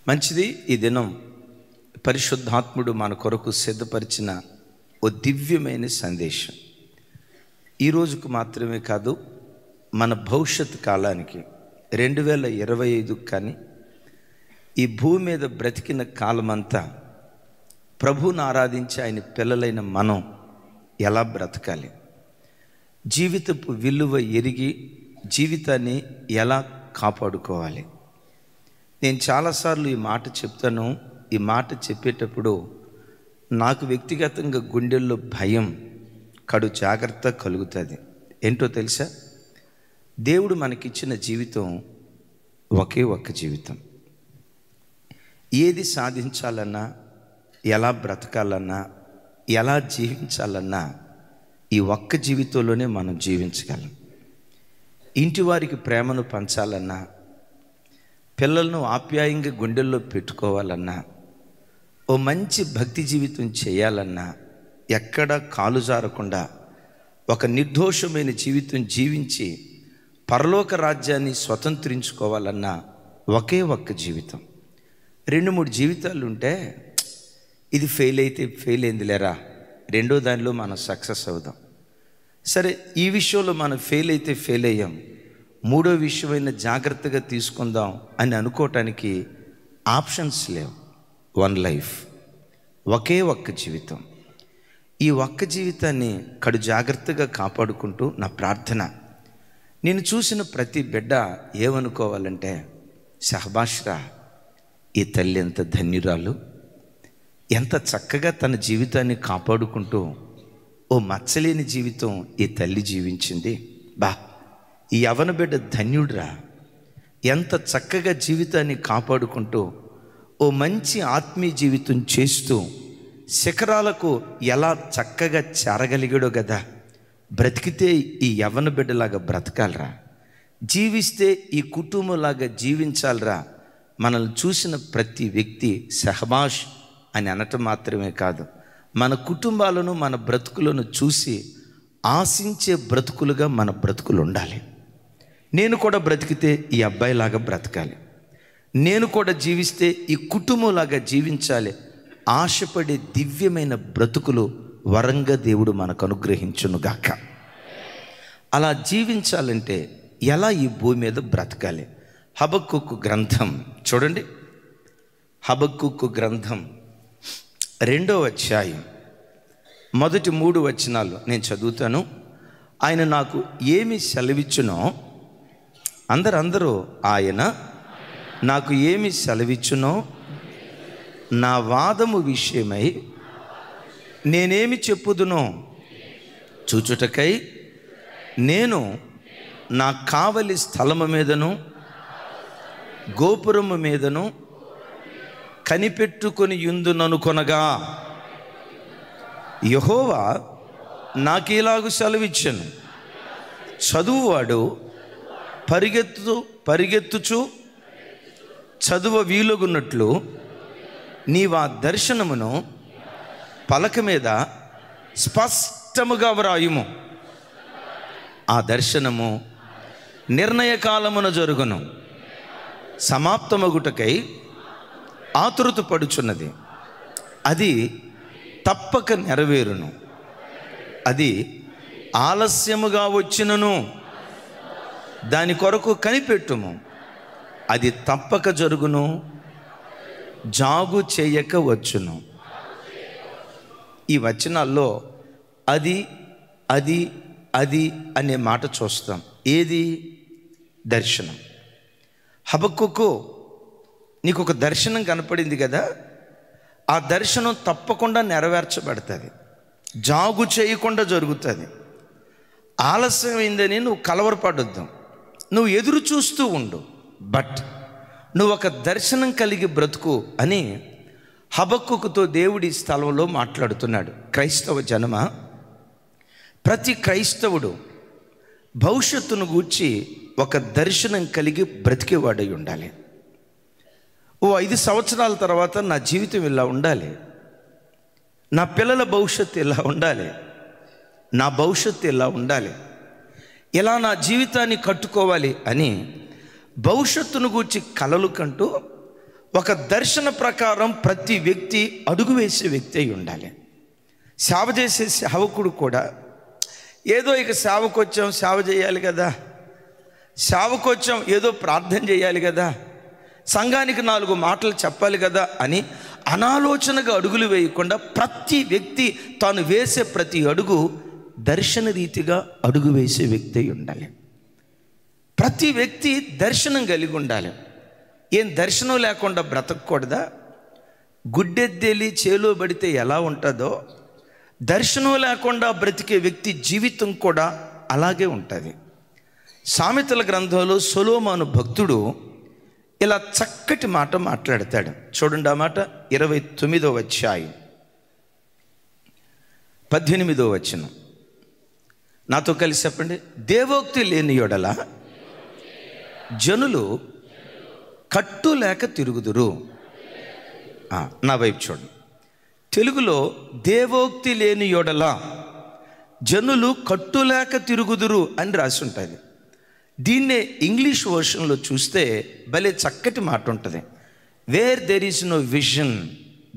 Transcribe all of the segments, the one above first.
మంచిది. ఈ దినం పరిశుద్ధాత్ముడు మన కొరకు సిద్ధపరిచిన ఓ దివ్యమైన సందేశం. ఈ రోజుకు మాత్రమే కాదు, మన భవిష్యత్ కాలానికి 2025 కానీ ఈ భూమి మీద బ్రతికిన కాలమంతా ప్రభువును ఆరాధించి ఆయన పిల్లలైన మనం ఎలా బ్రతకాలి, జీవితపు విలువ ఎరిగి జీవితాన్ని ఎలా కాపాడుకోవాలి. నేను చాలాసార్లు ఈ మాట చెప్తాను. ఈ మాట చెప్పేటప్పుడు నాకు వ్యక్తిగతంగా గుండెల్లో భయం, కడు జాగ్రత్త కలుగుతుంది. ఏంటో తెలుసా? దేవుడు మనకిచ్చిన జీవితం ఒకే ఒక్క జీవితం. ఏది సాధించాలన్నా, ఎలా బ్రతకాలన్నా, ఎలా జీవించాలన్నా ఈ ఒక్క జీవితంలోనే మనం జీవించగలం. ఇంటి వారికి ప్రేమను పంచాలన్నా, పిల్లలను ఆప్యాయంగా గుండెల్లో పెట్టుకోవాలన్నా, ఓ మంచి భక్తి జీవితం చేయాలన్నా, ఎక్కడ కాలు జారకుండా ఒక నిర్దోషమైన జీవితం జీవించి పరలోక రాజ్యాన్ని స్వతంత్రించుకోవాలన్నా ఒకే ఒక్క జీవితం. 2-3 జీవితాలు ఉంటే ఇది ఫెయిల్ అయితే ఫెయిల్ అయింది లేరా, రెండో దానిలో మనం సక్సెస్ అవుదాం. సరే, ఈ విషయంలో మనం ఫెయిల్ అయితే ఫెయిల్ అయ్యాం, మూడో విషయమైన జాగ్రత్తగా తీసుకుందాం అని అనుకోవటానికి ఆప్షన్స్ లేవు. వన్ లైఫ్, ఒకే ఒక్క జీవితం. ఈ ఒక్క జీవితాన్ని కడు జాగ్రత్తగా కాపాడుకుంటూ నా ప్రార్థన, నేను చూసిన ప్రతి బిడ్డ ఏమనుకోవాలంటే, షహబాష్రా, ఈ తల్లి ఎంత ధన్యురాలు, ఎంత చక్కగా తన జీవితాన్ని కాపాడుకుంటూ ఓ మచ్చలేని జీవితం ఈ తల్లి జీవించింది. ఈ యవన బిడ్డ ధన్యుడురా, ఎంత చక్కగా జీవితాన్ని కాపాడుకుంటూ ఓ మంచి ఆత్మీయ జీవితం చేస్తూ శిఖరాలకు ఎలా చక్కగా చేరగలిగాడో కదా. బ్రతికితే ఈ యవన బిడ్డలాగా బ్రతకాలరా, జీవిస్తే ఈ కుటుంబంలాగా జీవించాలరా. మనల్ని చూసిన ప్రతి వ్యక్తి షహబాష్ అని అనటం మాత్రమే కాదు, మన కుటుంబాలను మన బ్రతుకులను చూసి ఆశించే బ్రతుకులుగా మన బ్రతుకులు ఉండాలి. నేను కూడా బ్రతికితే ఈ అబ్బాయిలాగా బ్రతకాలి, నేను కూడా జీవిస్తే ఈ కుటుంబంలాగా జీవించాలి. ఆశపడే దివ్యమైన బ్రతుకులు వరంగా దేవుడు మనకు అనుగ్రహించునుగాక. అలా జీవించాలంటే ఎలా ఈ భూమి మీద బ్రతకాలి? హబక్కూకు గ్రంథం చూడండి. హబక్కూకు గ్రంథం 2వ అధ్యాయం మొదటి 3 వచనాలు నేను చదువుతాను. ఆయన నాకు ఏమి సెలవిచ్చునో, అందరూ ఆయన నాకు ఏమి సెలవిచ్చునో నా వాదము విషయమై నేనేమి చెప్పుదునో చూచుటకై నేను నా కావలి స్థలము మీదను గోపురము మీదను కనిపెట్టుకొని యుందుననుకొనగా యెహోవా నాకిలాగు సెలవిచ్చెను, చదువువాడు పరిగెత్తుచు చదువ వీలుగున్నట్లు నీవా దర్శనమును పలక మీద స్పష్టముగా వ్రాయుము. ఆ దర్శనము నిర్ణయకాలమున జరుగును, సమాప్తమగుటకై ఆతురత పడుచున్నది. అది తప్పక నెరవేరును. అది ఆలస్యముగా వచ్చినను దాని కొరకు కనిపెట్టుము. అది తప్పక జరుగును, జాగు చేయక వచ్చును. ఈ వచనాల్లో అది అది అది అనే మాట చూస్తాం. ఏది? దర్శనం. హబక్కూకు, నీకు ఒక దర్శనం కనపడింది కదా, ఆ దర్శనం తప్పకుండా నెరవేర్చబడుతుంది, జాగు చేయకుండా జరుగుతుంది. ఆలస్యమైందని నువ్వు కలవరపడొద్దు, నువ్వు ఎదురు చూస్తూ ఉండు. బట్ నువ్వు ఒక దర్శనం కలిగి బ్రతుకు అని హబక్కూకుతో దేవుడి స్థలంలో మాట్లాడుతున్నాడు. క్రైస్తవ జనమ, ప్రతి క్రైస్తవుడు భవిష్యత్తును గూర్చి ఒక దర్శనం కలిగి బ్రతికేవాడై ఉండాలి. ఓ 5 సంవత్సరాల తర్వాత నా జీవితం ఇలా ఉండాలి, నా పిల్లల భవిష్యత్తు ఇలా ఉండాలి, నా భవిష్యత్తు ఇలా ఉండాలి, ఇలా నా జీవితాన్ని కట్టుకోవాలి అని భవిష్యత్తును గూర్చి కలలు కంటూ ఒక దర్శన ప్రకారం ప్రతి వ్యక్తి అడుగు వేసే వ్యక్తి అయి ఉండాలి. సేవ చేసే సేవకుడు కూడా ఏదో ఇక సేవకు వచ్చాం, సేవ చేయాలి కదా, సేవకు వచ్చాం ఏదో ప్రార్థన చేయాలి కదా, సంఘానికి 4 మాటలు చెప్పాలి కదా అని అనాలోచనగా అడుగులు వేయకుండా ప్రతి వ్యక్తి తాను వేసే ప్రతి అడుగు దర్శన రీతిగా అడుగు వేసే వ్యక్తి అయి ఉండాలి. ప్రతి వ్యక్తి దర్శనం కలిగి ఉండాలి. ఏం దర్శనం లేకుండా బ్రతకూడదా? గుడ్డెద్దేలి చేలో పడితే ఎలా ఉంటుందో దర్శనం లేకుండా బ్రతికే వ్యక్తి జీవితం కూడా అలాగే ఉంటుంది. సామెతల గ్రంథంలో సొలొమోను భక్తుడు ఇలా చక్కటి మాట మాట్లాడతాడు. చూడండి ఆ మాట 29వ అధ్యాయం 18వ వచనం. నాతో కలిసి చెప్పండి. దేవోక్తి లేని యెడల జనులు కట్టు లేక తిరుగుదురు. నా వైపు చూడండి. తెలుగులో దేవోక్తి లేని యెడల జనులు కట్టులేక తిరుగుదురు అని రాసి ఉంటుంది. దీన్నే ఇంగ్లీష్ వర్షన్లో చూస్తే భలే చక్కటి మాట ఉంటుంది. Where there is no vision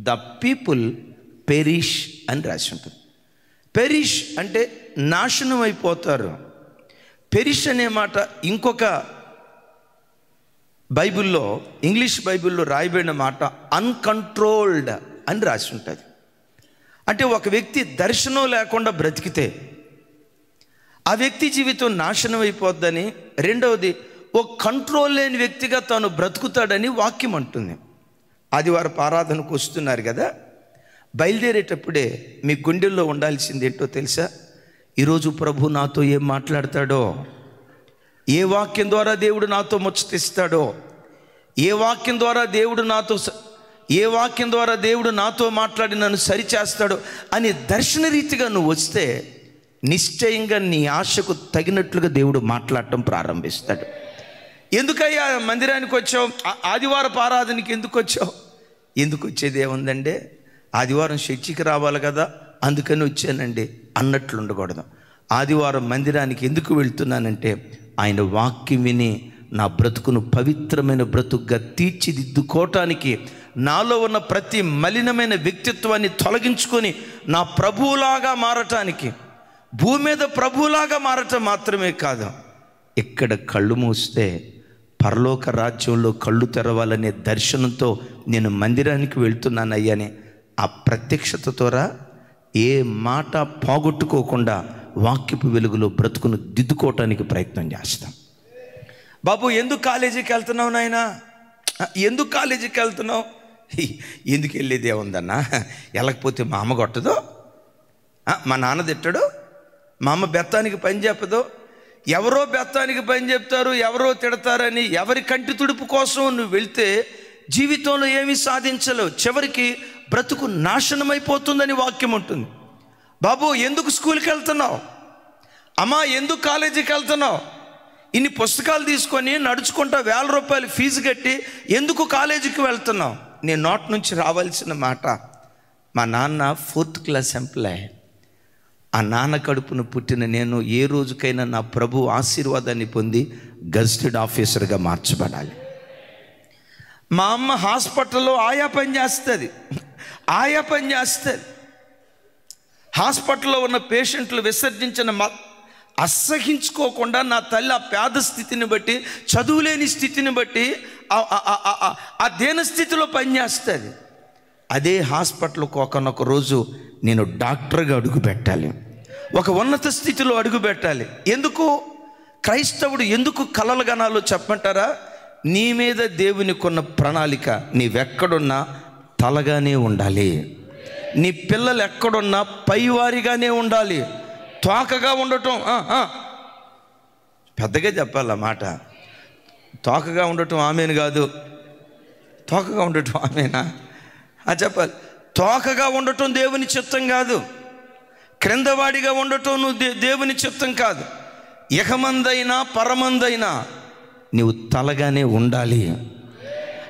the people perish అని రాసి ఉంటుంది. పెరిష్ అంటే నాశనం అయిపోతారు. పెరిష్ అనే మాట ఇంకొక బైబిల్లో, ఇంగ్లీష్ బైబిల్లో రాయబడిన మాట అన్కంట్రోల్డ్ అని రాసి ఉంటుంది. అంటే ఒక వ్యక్తి దర్శనం లేకుండా బ్రతికితే ఆ వ్యక్తి జీవితం నాశనం అయిపోద్దని, రెండవది ఓ కంట్రోల్ లేని వ్యక్తిగా తాను బ్రతుకుతాడని వాక్యం అంటుంది. ఆదివారం ఆరాధనకు వస్తున్నారు కదా, బయలుదేరేటప్పుడే మీ గుండెల్లో ఉండాల్సింది ఏంటో తెలుసా? ఈరోజు ప్రభు నాతో ఏం మాట్లాడతాడో, ఏ వాక్యం ద్వారా దేవుడు నాతో ముచ్చటిస్తాడో, ఏ వాక్యం ద్వారా దేవుడు నాతో మాట్లాడి నన్ను సరిచేస్తాడో అని దర్శన రీతిగా నువ్వు వస్తే నిశ్చయంగా నీ ఆశకు తగినట్లుగా దేవుడు మాట్లాడటం ప్రారంభిస్తాడు. ఎందుకయ్యా మందిరానికి వచ్చావు, ఆదివారపు ఆరాధనకి ఎందుకు వచ్చావు? ఎందుకు వచ్చేది ఏముందండి, ఆదివారం చర్చికి రావాలి కదా అందుకని వచ్చానండి అన్నట్లు ఉండకూడదు. ఆదివారం మందిరానికి ఎందుకు వెళ్తున్నానంటే ఆయన వాక్యం విని నా బ్రతుకును పవిత్రమైన బ్రతుకుగా తీర్చిదిద్దుకోవటానికి, నాలో ఉన్న ప్రతి మలినమైన వ్యక్తిత్వాన్ని తొలగించుకొని నా ప్రభువులాగా మారటానికి, భూమి మీద ప్రభువులాగా మారటం మాత్రమే కాదు, ఇక్కడ కళ్ళు మూస్తే పరలోక రాజ్యంలో కళ్ళు తెరవాలనే దర్శనంతో నేను మందిరానికి వెళ్తున్నానయ్యని ఆ ప్రత్యక్షతతోరా ఏ మాట పోగొట్టుకోకుండా వాక్యపు వెలుగులో బ్రతుకును దిద్దుకోవటానికి ప్రయత్నం చేస్తాం. బాబు ఎందుకు కాలేజీకి వెళ్తున్నావు నాయనా, ఎందుకు కాలేజీకి వెళ్తున్నావు? ఎందుకు వెళ్ళేది ఏముందన్నా, వెళ్ళకపోతే మా అమ్మ కొట్టదో, మా నాన్న తిట్టడు, మా అమ్మ బెత్తానికి పని చెప్పదు, ఎవరో బెత్తానికి పని చెప్తారు, ఎవరో తిడతారని ఎవరి కంటి తుడుపు కోసం నువ్వు వెళ్తే జీవితంలో ఏమీ సాధించలేవు. చివరికి బ్రతుకు నాశనమైపోతుందని వాక్యం ఉంటుంది. బాబు ఎందుకు స్కూల్కి వెళ్తున్నావు, అమ్మా ఎందుకు కాలేజీకి వెళ్తున్నావు, ఇన్ని పుస్తకాలు తీసుకొని నడుచుకుంటా 1000 రూపాయలు ఫీజు కట్టి ఎందుకు కాలేజీకి వెళ్తున్నావు? నేను నోట్ నుంచి రావాల్సిన మాట, మా నాన్న 4th క్లాస్ ఎంప్లాయ్. ఆ నాన్న కడుపును పుట్టిన నేను ఏ రోజుకైనా నా ప్రభు ఆశీర్వాదాన్ని పొంది గజిటెడ్ ఆఫీసర్గా మార్చబడాలి. మా అమ్మ హాస్పిటల్లో ఆయా పని చేస్తుంది. హాస్పిటల్లో ఉన్న పేషెంట్లు విసర్జించిన అసహించుకోకుండా నా తల్లి ఆ పేద స్థితిని బట్టి, చదువులేని స్థితిని బట్టి, ఆ దేన స్థితిలో పనిచేస్తుంది. అదే హాస్పిటల్కి ఒకనొక రోజు నేను డాక్టర్గా అడుగు పెట్టాలి, ఒక ఉన్నత స్థితిలో అడుగు పెట్టాలి. ఎందుకు క్రైస్తవుడు ఎందుకు కలలు గనాలో చెప్పమంటారా? నీ మీద దేవుని కొన్న ప్రణాళిక నీవెక్కడున్నా తలగానే ఉండాలి, నీ పిల్లలు ఎక్కడున్నా పైవారిగానే ఉండాలి. తోకగా ఉండటం, పెద్దగా చెప్పాలన్నమాట, తోకగా ఉండటం ఆమెను కాదు, తోకగా ఉండటం ఆమెనా చెప్పాలి. తోకగా ఉండటం దేవుని చిత్తం కాదు, క్రిందవాడిగా ఉండటం నువ్వు దేవుని చిత్తం కాదు. ఇహమందైనా పరమందైనా నీవు తలగానే ఉండాలి.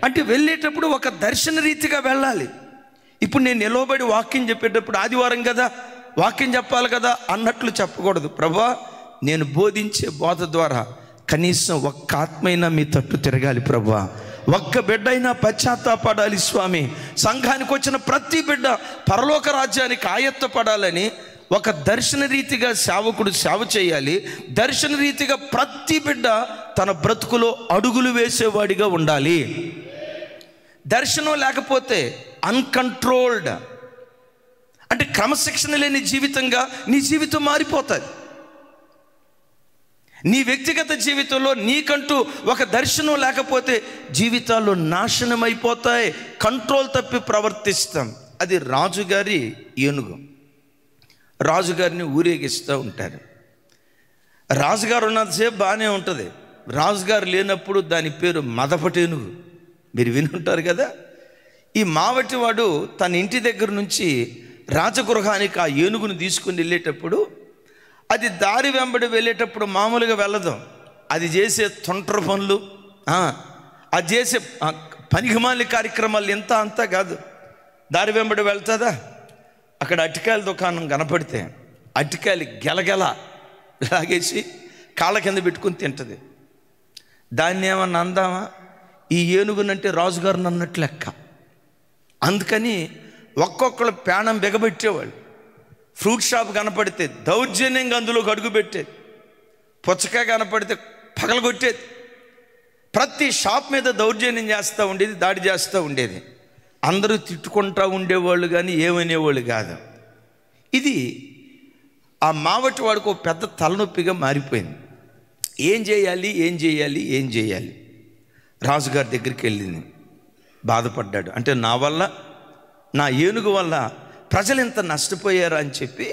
అంటే వెళ్ళేటప్పుడు ఒక దర్శన రీతిగా వెళ్ళాలి. ఇప్పుడు నేను నిలవబడి వాక్యం చెప్పేటప్పుడు ఆదివారం కదా వాక్యం చెప్పాలి కదా అన్నట్లు చెప్పకూడదు. ప్రభువా నేను బోధించే బోధ ద్వారా కనీసం ఒక్క ఆత్మైనా మీ తట్టు తిరగాలి ప్రభువా, ఒక్క బిడ్డ అయినా పశ్చాత్తాపడాలి స్వామి. సంఘానికి వచ్చిన ప్రతి బిడ్డ పరలోక రాజ్యానికి ఆయత్తపడాలని ఒక దర్శన రీతిగా సేవకుడు సేవ చేయాలి. దర్శన రీతిగా ప్రతి బిడ్డ తన బ్రతుకులో అడుగులు వేసేవాడిగా ఉండాలి. దర్శనం లేకపోతే అన్కంట్రోల్డ్, అంటే క్రమశిక్షణ లేని జీవితంగా నీ జీవితం మారిపోతుంది. నీ వ్యక్తిగత జీవితంలో నీకంటూ ఒక దర్శనం లేకపోతే జీవితాల్లో నాశనం అయిపోతాయి. కంట్రోల్ తప్పి ప్రవర్తిస్తాం. అది రాజుగారి ఏనుగు. రాజుగారిని ఊరేగిస్తూ ఉంటారు. రాజుగారు ఉన్నంతసేపు బాగానే ఉంటుంది. రాజుగారు లేనప్పుడు దాని పేరు మదపటేనుగు. మీరు వినుంటారు కదా. ఈ మావటివాడు తన ఇంటి దగ్గర నుంచి రాజగృహానికి ఆ ఏనుగును తీసుకుని వెళ్ళేటప్పుడు అది దారి వెంబడి వెళ్ళేటప్పుడు మామూలుగా వెళ్ళదు. అది చేసే తొంటర పనులు, అది చేసే పనికిమాలి కార్యక్రమాలు ఎంత అంతా కాదు. దారి వెంబడి వెళ్తుందా, అక్కడ అరటికాయల దుకాణం కనపడితే అరటికాయలు గెలగెల లాగేసి కాళ్ళ కింద పెట్టుకుని తింటుంది. దాన్ని ఏమన్నా అందామా? ఈ ఏనుగునంటే రాజుగారిని అన్నట్లు లెక్క. అందుకని ఒక్కొక్కరు ప్రాణం బిగబెట్టేవాళ్ళు. ఫ్రూట్ షాప్ కనపడితే దౌర్జన్యంగా అందులోకి అడుగు పెట్టేది. పుచ్చకాయ కనపడితే పగలగొట్టేది. ప్రతి షాప్ మీద దౌర్జన్యం చేస్తూ ఉండేది, దాడి చేస్తూ ఉండేది. అందరూ తిట్టుకుంటూ ఉండేవాళ్ళు కానీ ఏమనేవాళ్ళు కాదు. ఇది ఆ మావటి వాడికి ఒక పెద్ద తలనొప్పిగా మారిపోయింది. ఏం చేయాలి ఏం చేయాలి ఏం చేయాలి? రాజుగారి దగ్గరికి వెళ్ళింది. బాధపడ్డాడు. అంటే నా వల్ల, నా ఏనుగు వల్ల ప్రజలు ఎంత నష్టపోయారా అని చెప్పి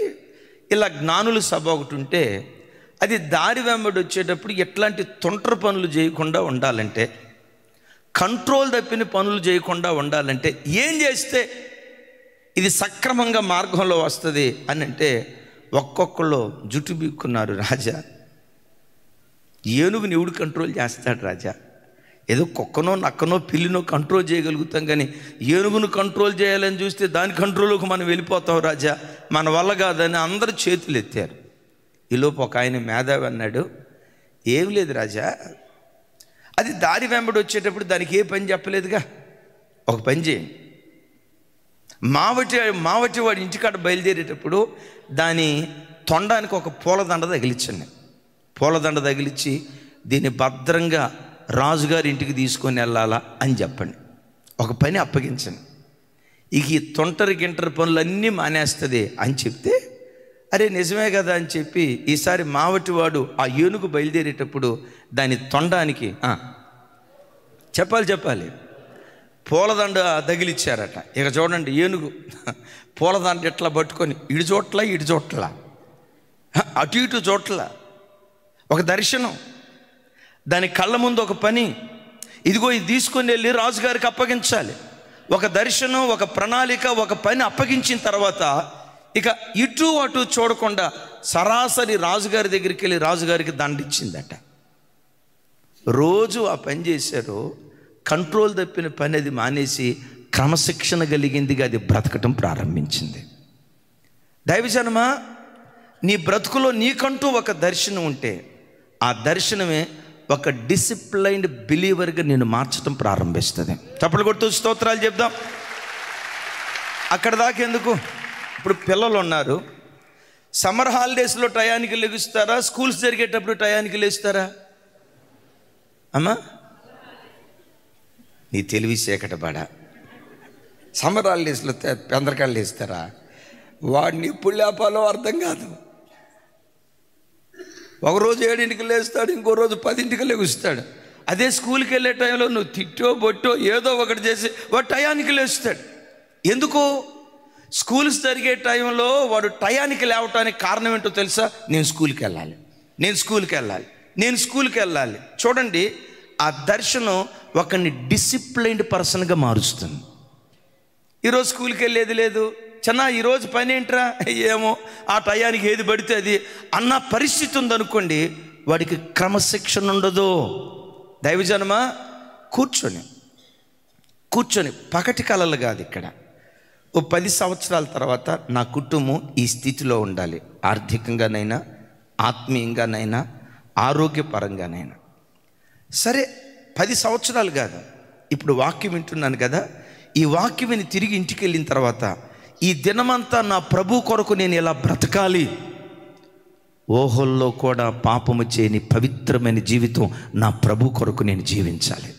ఇలా జ్ఞానుల సభ ఒకటి ఉంటే అది దారి వెంబడి వచ్చేటప్పుడు ఎట్లాంటి తొంటర పనులు చేయకుండా ఉండాలంటే, కంట్రోల్ తప్పిన పనులు చేయకుండా ఉండాలంటే ఏం చేస్తే ఇది సక్రమంగా మార్గంలో వస్తుంది అని అంటే ఒక్కొక్కళ్ళు జుట్టు బీక్కున్నారు. రాజా, ఏనుగుని ఎవడు కంట్రోల్ చేస్తాడు రాజా? ఏదో కుక్కనో నక్కనో పిల్లినో కంట్రోల్ చేయగలుగుతాం, కానీ ఏనుగును కంట్రోల్ చేయాలని చూస్తే దాని కంట్రోల్లోకి మనం వెళ్ళిపోతాం రాజా, మన వల్ల కాదని అందరూ చేతులు ఎత్తారు. ఈలోపు ఒక ఆయన మేధావి అన్నాడు, ఏం లేదు రాజా, అది దారి వెంబడి వచ్చేటప్పుడు దానికి ఏ పని చెప్పలేదుగా, ఒక పని చేయండి. మావటి వాడి ఇంటికాడ బయలుదేరేటప్పుడు దాని తొండానికి ఒక పూలదండ తగిలించండి. పూలదండ తగిలించి దీన్ని భద్రంగా రాజుగారి ఇంటికి తీసుకొని వెళ్ళాలా అని చెప్పండి. ఒక పని అప్పగించండి. ఇక ఈ తొంటరి గింటరి పనులన్నీ మానేస్తుంది అని చెప్తే, అరే నిజమే కదా అని చెప్పి ఈసారి మావటివాడు ఆ ఏనుగు బయలుదేరేటప్పుడు దాని తొండానికి చెప్పాలి పూలదండ తగిలిచ్చారట. ఇక చూడండి, ఏనుగు పూలదండ ఎట్లా పట్టుకొని ఇటు చోట్ల అటు ఇటు చోట్ల ఒక దర్శనం, దాని కళ్ళ ముందు ఒక పని, ఇదిగో ఇది తీసుకొని వెళ్ళి రాజుగారికి అప్పగించాలి. ఒక దర్శనం, ఒక ప్రణాళిక, ఒక పని అప్పగించిన తర్వాత ఇక ఇటు అటు చూడకుండా సరాసరి రాజుగారి దగ్గరికి వెళ్ళి రాజుగారికి దండిచ్చిందట. రోజు ఆ పని చేశారు. కంట్రోల్ తప్పిన పని అది మానేసి క్రమశిక్షణ కలిగిందిగా అది బ్రతకటం ప్రారంభించింది. దైవజనమా, నీ బ్రతుకులో నీకంటూ ఒక దర్శనం ఉంటే ఆ దర్శనమే ఒక డిసిప్లైన్డ్ బిలీవర్గా నేను మార్చడం ప్రారంభిస్తుంది. చప్పట్లు కొడుతూ స్తోత్రాలు చెప్దాం. అక్కడ దాకా ఎందుకు? ఇప్పుడు పిల్లలు ఉన్నారు, సమ్మర్ హాలిడేస్లో టయానికి లెగుస్తారా? స్కూల్స్ జరిగేటప్పుడు టయానికి లేస్తారా? అమ్మా, నీ తెలివి సేకటబాడా. సమ్మర్ హాలిడేస్లో పెందరకాయలు లేస్తారా? వాడిని ఎప్పుడు లేపాలో అర్థం కాదు. ఒకరోజు 7ంటికి లేస్తాడు, ఇంకో రోజు 10ంటికి లెగుస్తాడు. అదే స్కూల్కి వెళ్ళే టైంలో నువ్వు తిట్టో బొట్టో ఏదో ఒకటి చేసి వాడు టయానికి లేస్తాడు. ఎందుకు? స్కూల్స్ జరిగే టైంలో వాడు టయానికి లేవటానికి కారణం ఏంటో తెలుసా? నేను స్కూల్కి వెళ్ళాలి. చూడండి, ఆ దర్శనం ఒకరిని డిసిప్లైన్డ్ పర్సన్గా మారుస్తుంది. ఈరోజు స్కూల్కి వెళ్ళేది లేదు, చిన్న ఈరోజు పని ఏంట్రా, ఏమో ఆ టయానికి ఏది పడితే అది అన్న పరిస్థితి ఉందనుకోండి, వాడికి క్రమశిక్షణ ఉండదు. దైవజనమా, కూర్చొని పగటి కలలు కాదు, ఇక్కడ ఓ 10 సంవత్సరాల తర్వాత నా కుటుంబం ఈ స్థితిలో ఉండాలి, ఆర్థికంగానైనా ఆత్మీయంగానైనా ఆరోగ్యపరంగానైనా. సరే, 10 సంవత్సరాలు కాదు, ఇప్పుడు వాక్యం వింటున్నాను కదా, ఈ వాక్యం విని తిరిగి ఇంటికి వెళ్ళిన తర్వాత ఈ దినమంతా నా ప్రభు కొరకు నేను ఎలా బ్రతకాలి, ఊహల్లో కూడా పాపము చేయని పవిత్రమైన జీవితం నా ప్రభు కొరకు నేను జీవించాలి,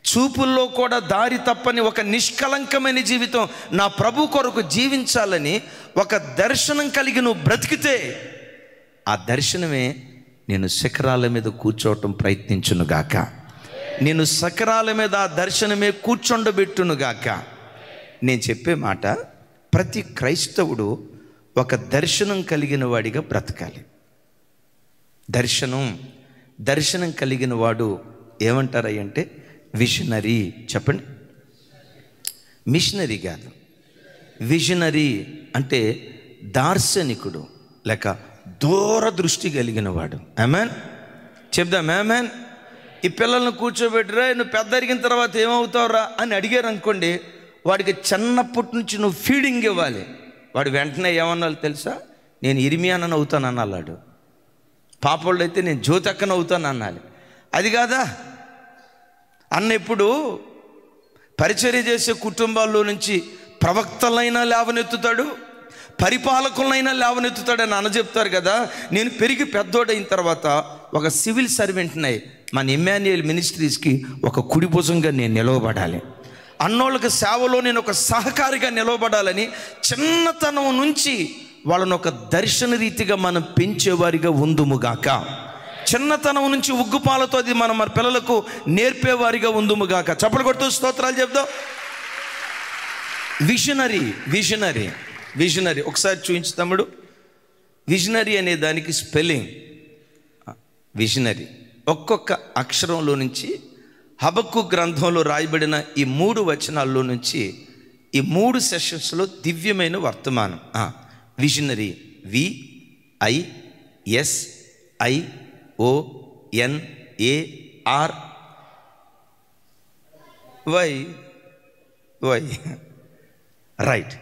చూపుల్లో కూడా దారి తప్పని ఒక నిష్కలంకమైన జీవితం నా ప్రభు కొరకు జీవించాలని ఒక దర్శనం కలిగి నువ్వు బ్రతికితే ఆ దర్శనమే నేను శిఖరాల మీద కూర్చోవటం ప్రయత్నించునుగాక, నేను శిఖరాల మీద ఆ దర్శనమే కూర్చొండబెట్టునుగాక. నేను చెప్పే మాట, ప్రతి క్రైస్తవుడు ఒక దర్శనం కలిగిన వాడిగా బ్రతకాలి. దర్శనం కలిగిన వాడు ఏమంటారంటే విజనరీ. చెప్పండి, మిషనరీ కాదు. విజనరీ అంటే దార్శనికుడు లేక దూరదృష్టి కలిగిన వాడు. ఆమేన్ చెప్దాం, ఆమేన్. ఈ పిల్లల్ని కూర్చోబెట్టురా, నువ్వు పెద్ద అరిగిన తర్వాత ఏమవుతావురా అని అడిగారు అనుకోండి, వాడికి చిన్నప్పటి నుంచి నువ్వు ఫీడింగ్ ఇవ్వాలి. వాడు వెంటనే ఏమన్నాడు తెలుసా? నేను ఇర్మియానని అవుతాను అన్నాడు. పాపోళ్ళు అయితే నేను జ్యోతక్కన అవుతాను అనాలి. అది కాదా అన్న, ఇప్పుడు పరిచర్య చేసే కుటుంబాల్లో నుంచి ప్రవక్తలైనా లేవనెత్తుతాడు, పరిపాలకులైనా లేవనెత్తుతాడని అన్న చెప్తారు కదా. నేను పెరిగి పెద్దోడైన తర్వాత ఒక సివిల్ సర్వెంట్నై మన ఇమ్మాన్యుయల్ మినిస్ట్రీస్కి ఒక కుడి భుజంగా నేను నిలవబడాలి, అన్నోళ్ళకి సేవలో నేను ఒక సహకారిగా నిలవబడాలని చిన్నతనం నుంచి వాళ్ళని ఒక దర్శన రీతిగా మనం పెంచేవారిగా ఉందుముగాక. చిన్నతనం నుంచి ఉగ్గుపాలతో అది మనం మన పిల్లలకు నేర్పేవారిగా ఉందుముగాక. చప్పలు కొడుతూ స్తోత్రాలు చెప్దాం. విజనరీ ఒకసారి చూపించు తమ్ముడు. విజనరీ అనే దానికి స్పెల్లింగ్ విజనరీ. ఒక్కొక్క అక్షరంలో నుంచి హబక్కు గ్రంథంలో రాయబడిన ఈ 3 వచనాల్లో నుంచి ఈ 3 సెషన్స్లో దివ్యమైన వర్తమానం. Visionary VISIONARY right.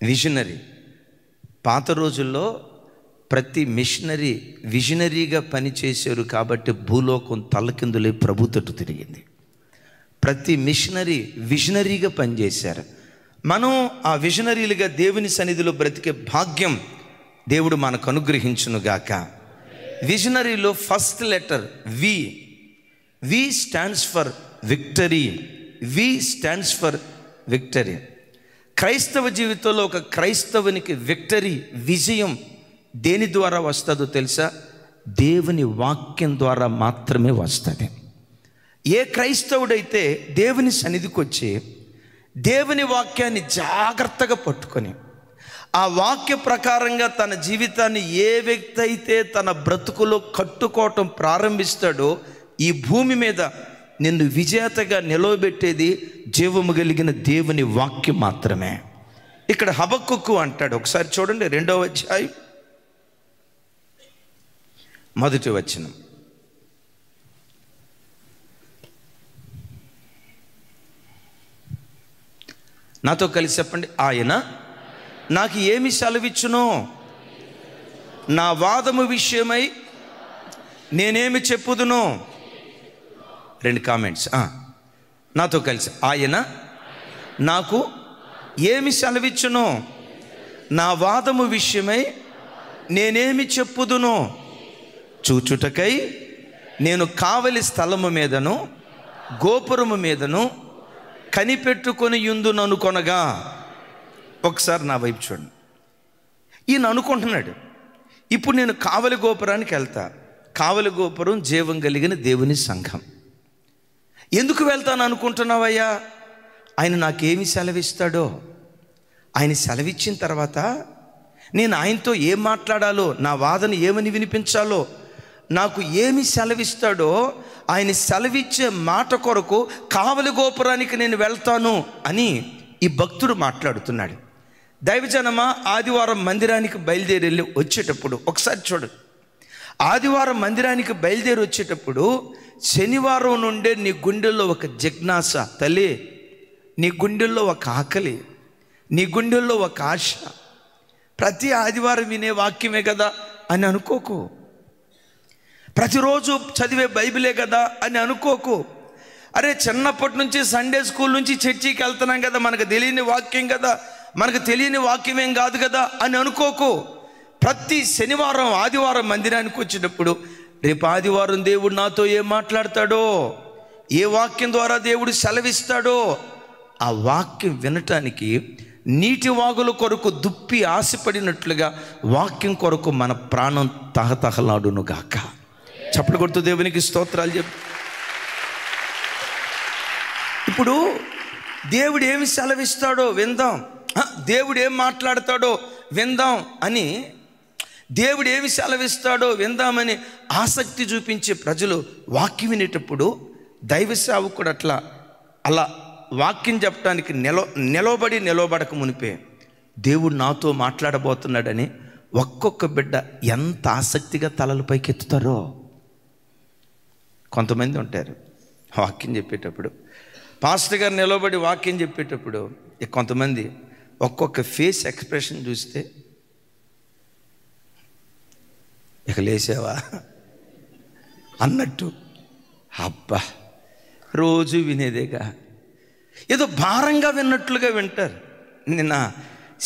విజనరీ. పాత రోజుల్లో ప్రతి మిషనరీ విజనరీగా పనిచేశారు కాబట్టి భూలోకం తల్లకిందులై ప్రభు తట్టు తిరిగింది. ప్రతి మిషనరీ విజనరీగా పనిచేశారు. మనం ఆ విజనరీలుగా దేవుని సన్నిధిలో బ్రతికే భాగ్యం దేవుడు మనకు అనుగ్రహించునుగాక. విజనరీలో first letter V stands for victory. క్రైస్తవ జీవితంలో ఒక క్రైస్తవునికి విక్టరీ, విజయం దేని ద్వారా వస్తుందో తెలుసా? దేవుని వాక్యం ద్వారా మాత్రమే వస్తుంది. ఏ క్రైస్తవుడైతే దేవుని సన్నిధికి వచ్చి దేవుని వాక్యాన్ని జాగ్రత్తగా పట్టుకొని ఆ వాక్య ప్రకారంగా తన జీవితాన్ని ఏ వ్యక్తి అయితే తన బ్రతుకులో కట్టుకోవటం ప్రారంభిస్తాడో ఈ భూమి మీద నిన్ను విజేతగా నిలవబెట్టేది జీవము కలిగిన దేవుని వాక్యం మాత్రమే. ఇక్కడ హబక్కుకు అంటాడు, ఒకసారి చూడండి 2వ అధ్యాయం 1వ వచనం. నాతో కలిసి చెప్పండి. ఆయన నాకు ఏమి సెలవిచ్చునో, నా వాదము విషయమై నేనేమి చెప్పుదునో. 2 కామెంట్స్. నాతో కలిసి, ఆయన నాకు ఏమి సెలవిచ్చునో, నా వాదము విషయమై నేనేమి చెప్పుదునో, చూచుటకై నేను కావలి స్థలము మీదను గోపురము మీదను కనిపెట్టుకొని యుందుననుకొనగా. ఒకసారి నా వైపు చూడండి. ఈయన అనుకుంటున్నాడు, ఇప్పుడు నేను కావలి గోపురానికి వెళ్తా. కావలి గోపురం జీవం కలిగిన దేవుని సంఘం. ఎందుకు వెళ్తాను అనుకుంటున్నావయ్యా? ఆయన నాకేమి సెలవిస్తాడో, ఆయన సెలవిచ్చిన తర్వాత నేను ఆయనతో ఏం మాట్లాడాలో, నా వాదన ఏమని వినిపించాలో, నాకు ఏమి సెలవిస్తాడో ఆయన సెలవిచ్చే మాట కొరకు కావలి గోపురానికి నేను వెళ్తాను అని ఈ భక్తుడు మాట్లాడుతున్నాడు. దైవజనమా, ఆదివారం మందిరానికి బయలుదేరి వచ్చేటప్పుడు ఒకసారి చూడండి. ఆదివారం మందిరానికి బయలుదేరి వచ్చేటప్పుడు శనివారం నుండే నీ గుండెల్లో ఒక జిజ్ఞాస, తల్లి నీ గుండెల్లో ఒక ఆకలి, నీ గుండెల్లో ఒక ఆశ. ప్రతి ఆదివారం వినే వాక్యమే కదా అని అనుకోకు, ప్రతిరోజు చదివే బైబిలే కదా అని అనుకోకు. అరే చిన్నప్పటి నుంచి సండే స్కూల్ నుంచి చర్చికి వెళ్తున్నాం కదా, మనకు తెలియని వాక్యం కదా, మనకు తెలియని వాక్యం ఏం కాదు కదా అని అనుకోకు. ప్రతి శనివారం ఆదివారం మందిరానికి వచ్చినప్పుడు రేపు ఆదివారం దేవుడు నాతో ఏం మాట్లాడతాడో, ఏ వాక్యం ద్వారా దేవుడు సెలవిస్తాడో ఆ వాక్యం వినటానికి నీటి వాగుల కొరకు దుప్పి ఆశపడినట్లుగా వాక్యం కొరకు మన ప్రాణం తహతహలాడును గాక. చప్పట్లు కొడుతూ దేవునికి స్తోత్రాలు చెప్పు. ఇప్పుడు దేవుడు ఏమి సెలవిస్తాడో విందాం, దేవుడు ఏం మాట్లాడతాడో విందాం అని, దేవుడు ఏమి సెలవిస్తాడో విందామని ఆసక్తి చూపించే ప్రజలు వాక్యం వినేటప్పుడు దైవ సేవకుడు అలా వాక్యం చెప్పడానికి నిలబడక మునిపే దేవుడు నాతో మాట్లాడబోతున్నాడని ఒక్కొక్క బిడ్డ ఎంత ఆసక్తిగా తలలు పైకెత్తుతారో. కొంతమంది ఉంటారు వాక్యం చెప్పేటప్పుడు, పాస్టర్ గారు నిలబడి వాక్యం చెప్పేటప్పుడు కొంతమంది ఒక్కొక్క ఫేస్ ఎక్స్ప్రెషన్ చూస్తే ఇక లేచావా అన్నట్టు, అబ్బా రోజు వినేదేగా, ఏదో భారంగా విన్నట్లుగా వింటారు. నిన్న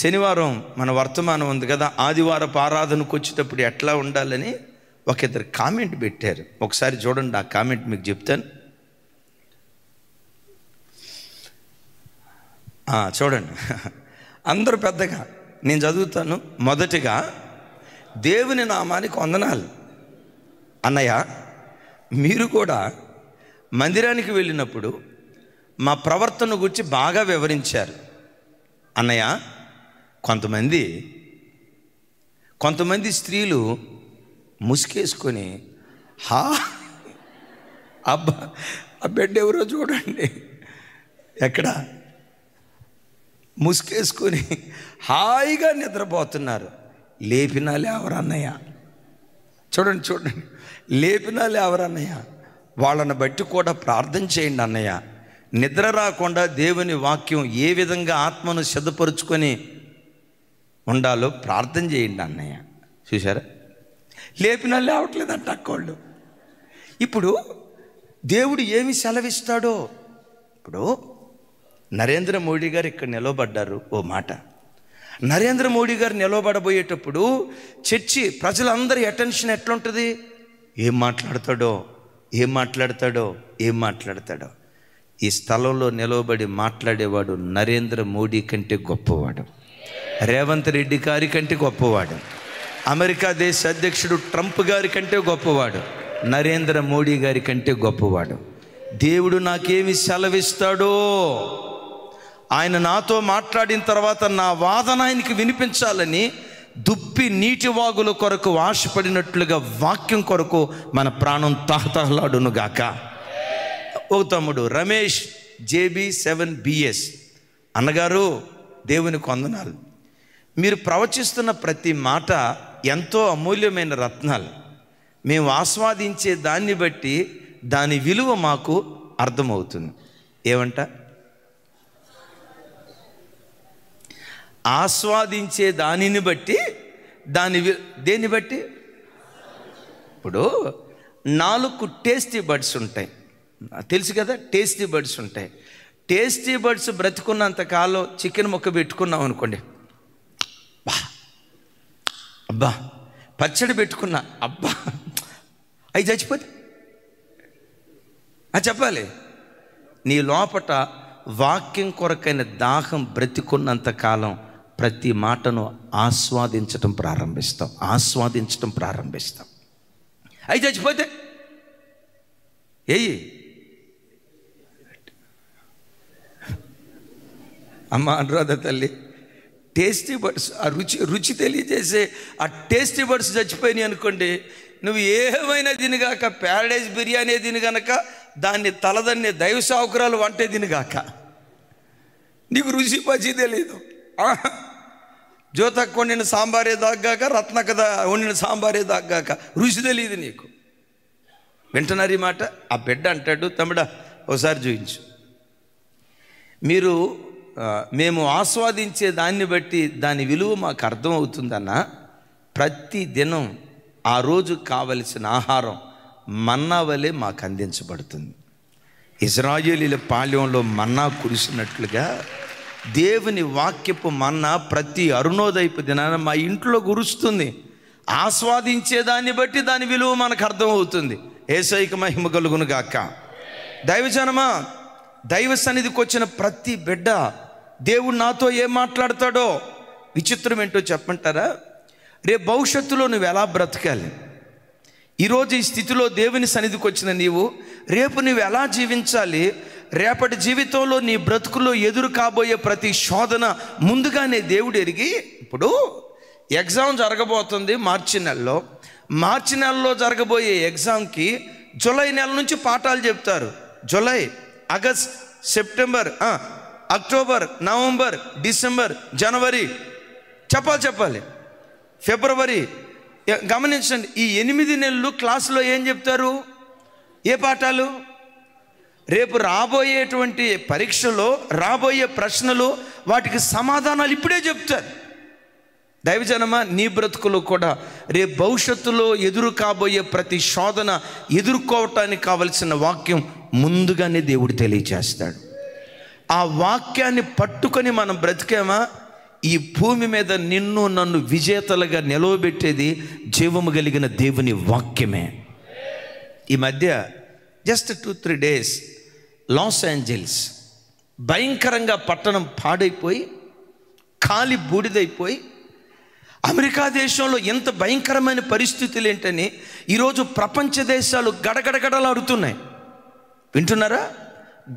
శనివారం మన వర్తమానం ఉంది కదా, ఆదివారపు ఆరాధనకు వచ్చేటప్పుడు ఎట్లా ఉండాలని ఒక ఇద్దరు కామెంట్ పెట్టారు. ఒకసారి చూడండి, ఆ కామెంట్ మీకు చెప్తాను. చూడండి అందరూ పెద్దగా, నేను చదువుతాను. మొదటిగా, దేవుని నామానికి వందనాలు అన్నయ్య, మీరు కూడా మందిరానికి వెళ్ళినప్పుడు మా ప్రవర్తన గురించి బాగా వివరించారు అన్నయ్య. కొంతమంది స్త్రీలు ముసుకేసుకొని అబ్బా ఆ బిడ్డ ఎవరో చూడండి, ఎక్కడ ముసుకేసుకొని హాయిగా నిద్రపోతున్నారు. లేపినా లేవరన్నయ్య, చూడండి లేపినా లేవరన్నయ్య. వాళ్ళని బట్టి కూడా ప్రార్థన చేయండి అన్నయ్య. నిద్ర రాకుండా దేవుని వాక్యం ఏ విధంగా ఆత్మను సిద్ధపరుచుకొని ఉండాలో ప్రార్థన చేయండి అన్నయ్య. చూసారా, లేపినా లేవట్లేదంట అక్కోళ్ళు. ఇప్పుడు దేవుడు ఏమి సెలవిస్తాడో, ఇప్పుడు నరేంద్ర మోడీ గారు ఇక్కడ నిలవబడ్డారు. ఓ మాట, నరేంద్ర మోడీ గారు నిలవబడబోయేటప్పుడు చర్చి ప్రజలందరి అటెన్షన్ ఎట్లుంటుంది? ఏం మాట్లాడతాడో. ఈ స్థలంలో నిలవబడి మాట్లాడేవాడు నరేంద్ర మోడీ కంటే గొప్పవాడు, రేవంత్ రెడ్డి గారి కంటే గొప్పవాడు, అమెరికా దేశ అధ్యక్షుడు ట్రంప్ గారి కంటే గొప్పవాడు, నరేంద్ర మోడీ గారి కంటే గొప్పవాడు. దేవుడు నాకేమి సెలవిస్తాడో, ఆయన నాతో మాట్లాడిన తర్వాత నా వాదన ఆయనకి వినిపించాలని దుప్పి నీటి వాగుల కొరకు ఆశపడినట్లుగా వాక్యం కొరకు మన ప్రాణం తహతహలాడును గాక. ఓ తమ్ముడు రమేష్ JB 7BS అన్నగారు, దేవునికి వందనాలు. మీరు ప్రవచిస్తున్న ప్రతి మాట ఎంతో అమూల్యమైన రత్నాలు. మేము ఆస్వాదించే దాన్ని బట్టి దాని విలువ మాకు అర్థమవుతుంది. ఏమంట? ఆస్వాదించే దానిని బట్టి దేన్ని బట్టి? ఇప్పుడు 4 టేస్టీ బడ్స్ ఉంటాయి, తెలుసు కదా, టేస్టీ బడ్స్ ఉంటాయి. టేస్టీ బడ్స్ బ్రతుకున్నంత కాలం చికెన్ ముక్క పెట్టుకున్నాం అనుకోండి, అబ్బా, పచ్చడి పెట్టుకున్నా, అబ్బా, అవి చచ్చిపోతే చెప్పాలి. నీ లోపట వాక్యం కొరకైన దాహం బ్రతికున్నంత కాలం ప్రతి మాటను ఆస్వాదించటం ప్రారంభిస్తాం. అవి చచ్చిపోతే అమ్మ అనురాధ తల్లి, టేస్టీ బడ్స్, ఆ రుచి తెలియజేసే ఆ టేస్టీ బడ్స్ చచ్చిపోయినాయి అనుకోండి, నువ్వు ఏమైనా తినగాక, ప్యారడైజ్ బిర్యానీ తిని గనక దాన్ని తలదన్నే దైవ సావుకురాలు వంటే తినగాక, నీకు రుచి పచి తెలియదు. జ్యోతక్క వండిన సాంబారే దాగ్గాక, రత్నకథ వండిన సాంబారే దాగ్గాక రుచి తెలియదు నీకు. వింటున్నారు ఈ మాట? ఆ బిడ్డ అంటాడు, తమ్ముడా ఒకసారి చూపించు. మేము ఆస్వాదించే దాన్ని బట్టి దాని విలువ మాకు అర్థమవుతుందన్న. ప్రతి దినం ఆ రోజు కావలసిన ఆహారం మన్నా వలె మాకు అందించబడుతుంది. ఇశ్రాయేలీల పాళ్యంలో మన్నా కురిసినట్లుగా దేవుని వాక్యపు మన్నా ప్రతి అరుణోదయపు దినాన మా ఇంట్లో కురుస్తుంది. ఆస్వాదించేదాన్ని బట్టి దాని విలువ మనకు అర్థమవుతుంది. యేసయ్యకు మహిమ కలుగును గాక. దైవజనమా, దైవ సన్నిధికి వచ్చిన ప్రతి బిడ్డ దేవుడు నాతో ఏం మాట్లాడతాడో విచిత్రం ఏంటో చెప్పంటారా? రేపు భవిష్యత్తులో నువ్వు ఎలా బ్రతకాలి, ఈరోజు ఈ స్థితిలో దేవుని సన్నిధికి వచ్చిన నీవు రేపు నువ్వు ఎలా జీవించాలి, రేపటి జీవితంలో నీ బ్రతుకులో ఎదురు కాబోయే ప్రతి శోధన ముందుగానే దేవుడు ఎరిగి, ఇప్పుడు ఎగ్జామ్ జరగబోతుంది మార్చి నెలలో జరగబోయే ఎగ్జామ్కి జూలై నెల నుంచి పాఠాలు చెప్తారు. July, August, September, October, November, December, జనవరి చెప్పాలి, ఫిబ్రవరి. గమనించండి, ఈ 8 నెలలు క్లాసులో ఏం చెప్తారు? ఏ పాఠాలు? రేపు రాబోయేటువంటి పరీక్షలో రాబోయే ప్రశ్నలు, వాటికి సమాధానాలు ఇప్పుడే చెప్తారు. దైవజనమా, నీ బ్రతుకులో కూడా రేపు భవిష్యత్తులో ఎదురు కాబోయే ప్రతి శోధన ఎదుర్కోవటానికి కావలసిన వాక్యం ముందుగానే దేవుడు తెలియచేస్తాడు. ఆ వాక్యాన్ని పట్టుకొని మనం బ్రతికామా, ఈ భూమి మీద నిన్ను నన్ను విజేతలుగా నిలవబెట్టేది జీవము కలిగిన దేవుని వాక్యమే. ఈ మధ్య జస్ట్ 2-3 డేస్ లాస్ ఏంజల్స్ భయంకరంగా పట్టణం పాడైపోయి కాలి బూడిదైపోయి, అమెరికా దేశంలో ఎంత భయంకరమైన పరిస్థితులు ఏంటని ఈరోజు ప్రపంచ దేశాలు గడగడగడలాడుతున్నాయి. వింటున్నారా?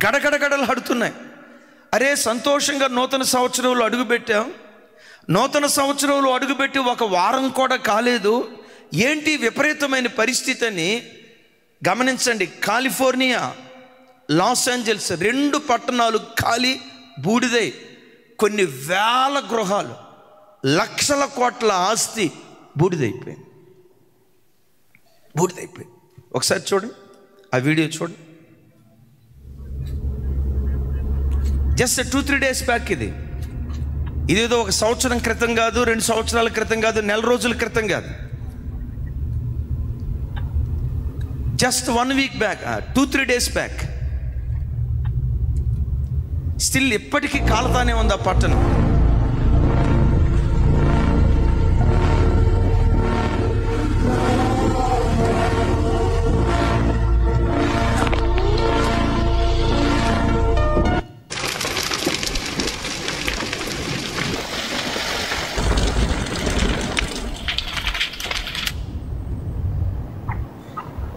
గడగడగడలాడుతున్నాయి. అరే, సంతోషంగా నూతన సంవత్సరంలో అడుగుపెట్టాం. నూతన సంవత్సరంలో అడుగుపెట్టి 1 వారం కూడా కాలేదు, ఏంటి విపరీతమైన పరిస్థితి అని గమనించండి. కాలిఫోర్నియా, లాస్ ఏంజల్స్ 2 పట్టణాలు ఖాళీ బూడిదై, కొన్ని వేల గృహాలు, లక్షల కోట్ల ఆస్తి బూడిదైపోయింది. ఒకసారి చూడండి, ఆ వీడియో చూడండి. Just 2-3 days back. ఇదేదో 1 సంవత్సరం క్రితం కాదు, 2 సంవత్సరాల క్రితం కాదు, నెల రోజుల క్రితం కాదు, just 1 week back, 2-3 days back. Still ఇప్పటికీ కాలుతానే ఉంది ఆ పట్టణం.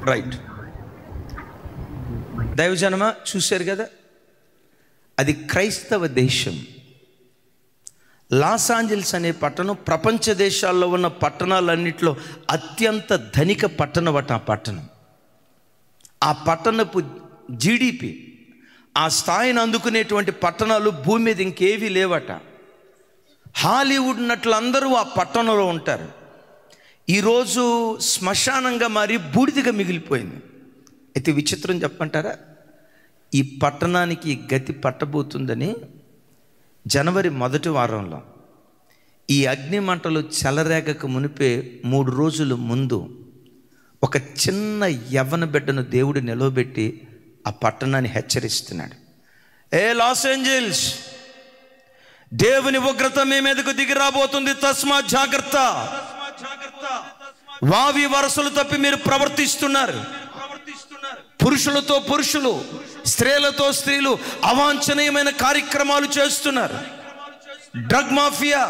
రైట్, దైవజనమా, చూశారు కదా, అది క్రైస్తవ దేశం. లాస్ ఏంజల్స్ అనే పట్టణం ప్రపంచ దేశాల్లో ఉన్న పట్టణాలన్నింటిలో అత్యంత ధనిక పట్టణం అట. ఆ పట్టణపు జీడిపి, ఆ స్థాయిని అందుకునేటువంటి పట్టణాలు భూమి మీద ఇంకేవీ లేవట. హాలీవుడ్ నటులు అందరూ ఆ పట్టణంలో ఉంటారు. ఈరోజు శ్మశానంగా మారి బూడిదిగా మిగిలిపోయింది. అయితే విచిత్రం చెప్పంటారా, ఈ పట్టణానికి గతి పట్టబోతుందని జనవరి 1వ వారంలో ఈ అగ్ని మంటలు చెలరేగక మునిపే 3 రోజుల ముందు ఒక చిన్న యవ్వన బిడ్డను దేవుడు నిలవబెట్టి ఆ పట్టణాన్ని హెచ్చరిస్తున్నాడు. ఏ లాస్ ఏంజల్స్, దేవుని ఉగ్రత మీ మీదకు దిగి రాబోతుంది, తస్మా జాగ్రత్త. వావి వరసలు తప్పి మీరు ప్రవర్తిస్తున్నారు. పురుషులతో పురుషులు, స్త్రీలతో స్త్రీలు అవాంఛనీయమైన కార్యక్రమాలు చేస్తున్నారు. డ్రగ్ మాఫియా,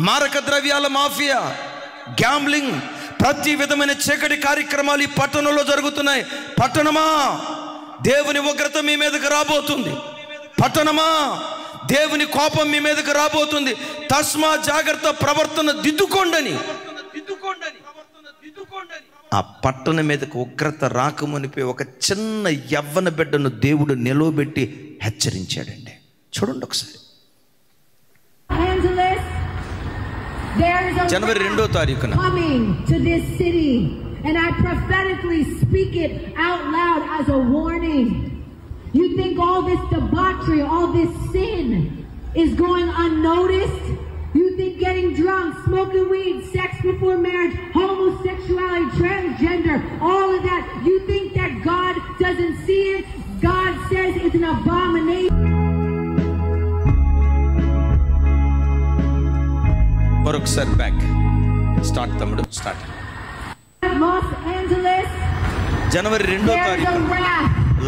మారక ద్రవ్యాల మాఫియా, గ్యాంబ్లింగ్, ప్రతి విధమైన చీకటి కార్యక్రమాలు ఈ పట్టణంలో జరుగుతున్నాయి. పట్టణమా, దేవుని ఉగ్రత మీ మీదకు రాబోతుంది. పట్టణమా, దేవుని కోపం మీ మీదకు రాబోతుంది. తస్మా జాగ్రత్త, ప్రవర్తన దిద్దుకోండి. ఆ పట్టణం మీదకు ఉగ్రత రాకమునిపై ఒక చిన్న యవ్వన బిడ్డను దేవుడు నిలవబెట్టి హెచ్చరించాడండి. చూడండి ఒకసారి. జనవరి 2వ తారీఖున and I prophetically speak it out loud as a warning. You think all this debauchery, all this sin is going unnoticed? You think getting drunk, smoking weed, sex before marriage, homosexuality, transgender, all of that, you think that God doesn't see it? God says it's an abomination. మరొకసారి back start తమ్ముడు start. Los Angeles, జనవరి 2వ తారీఖు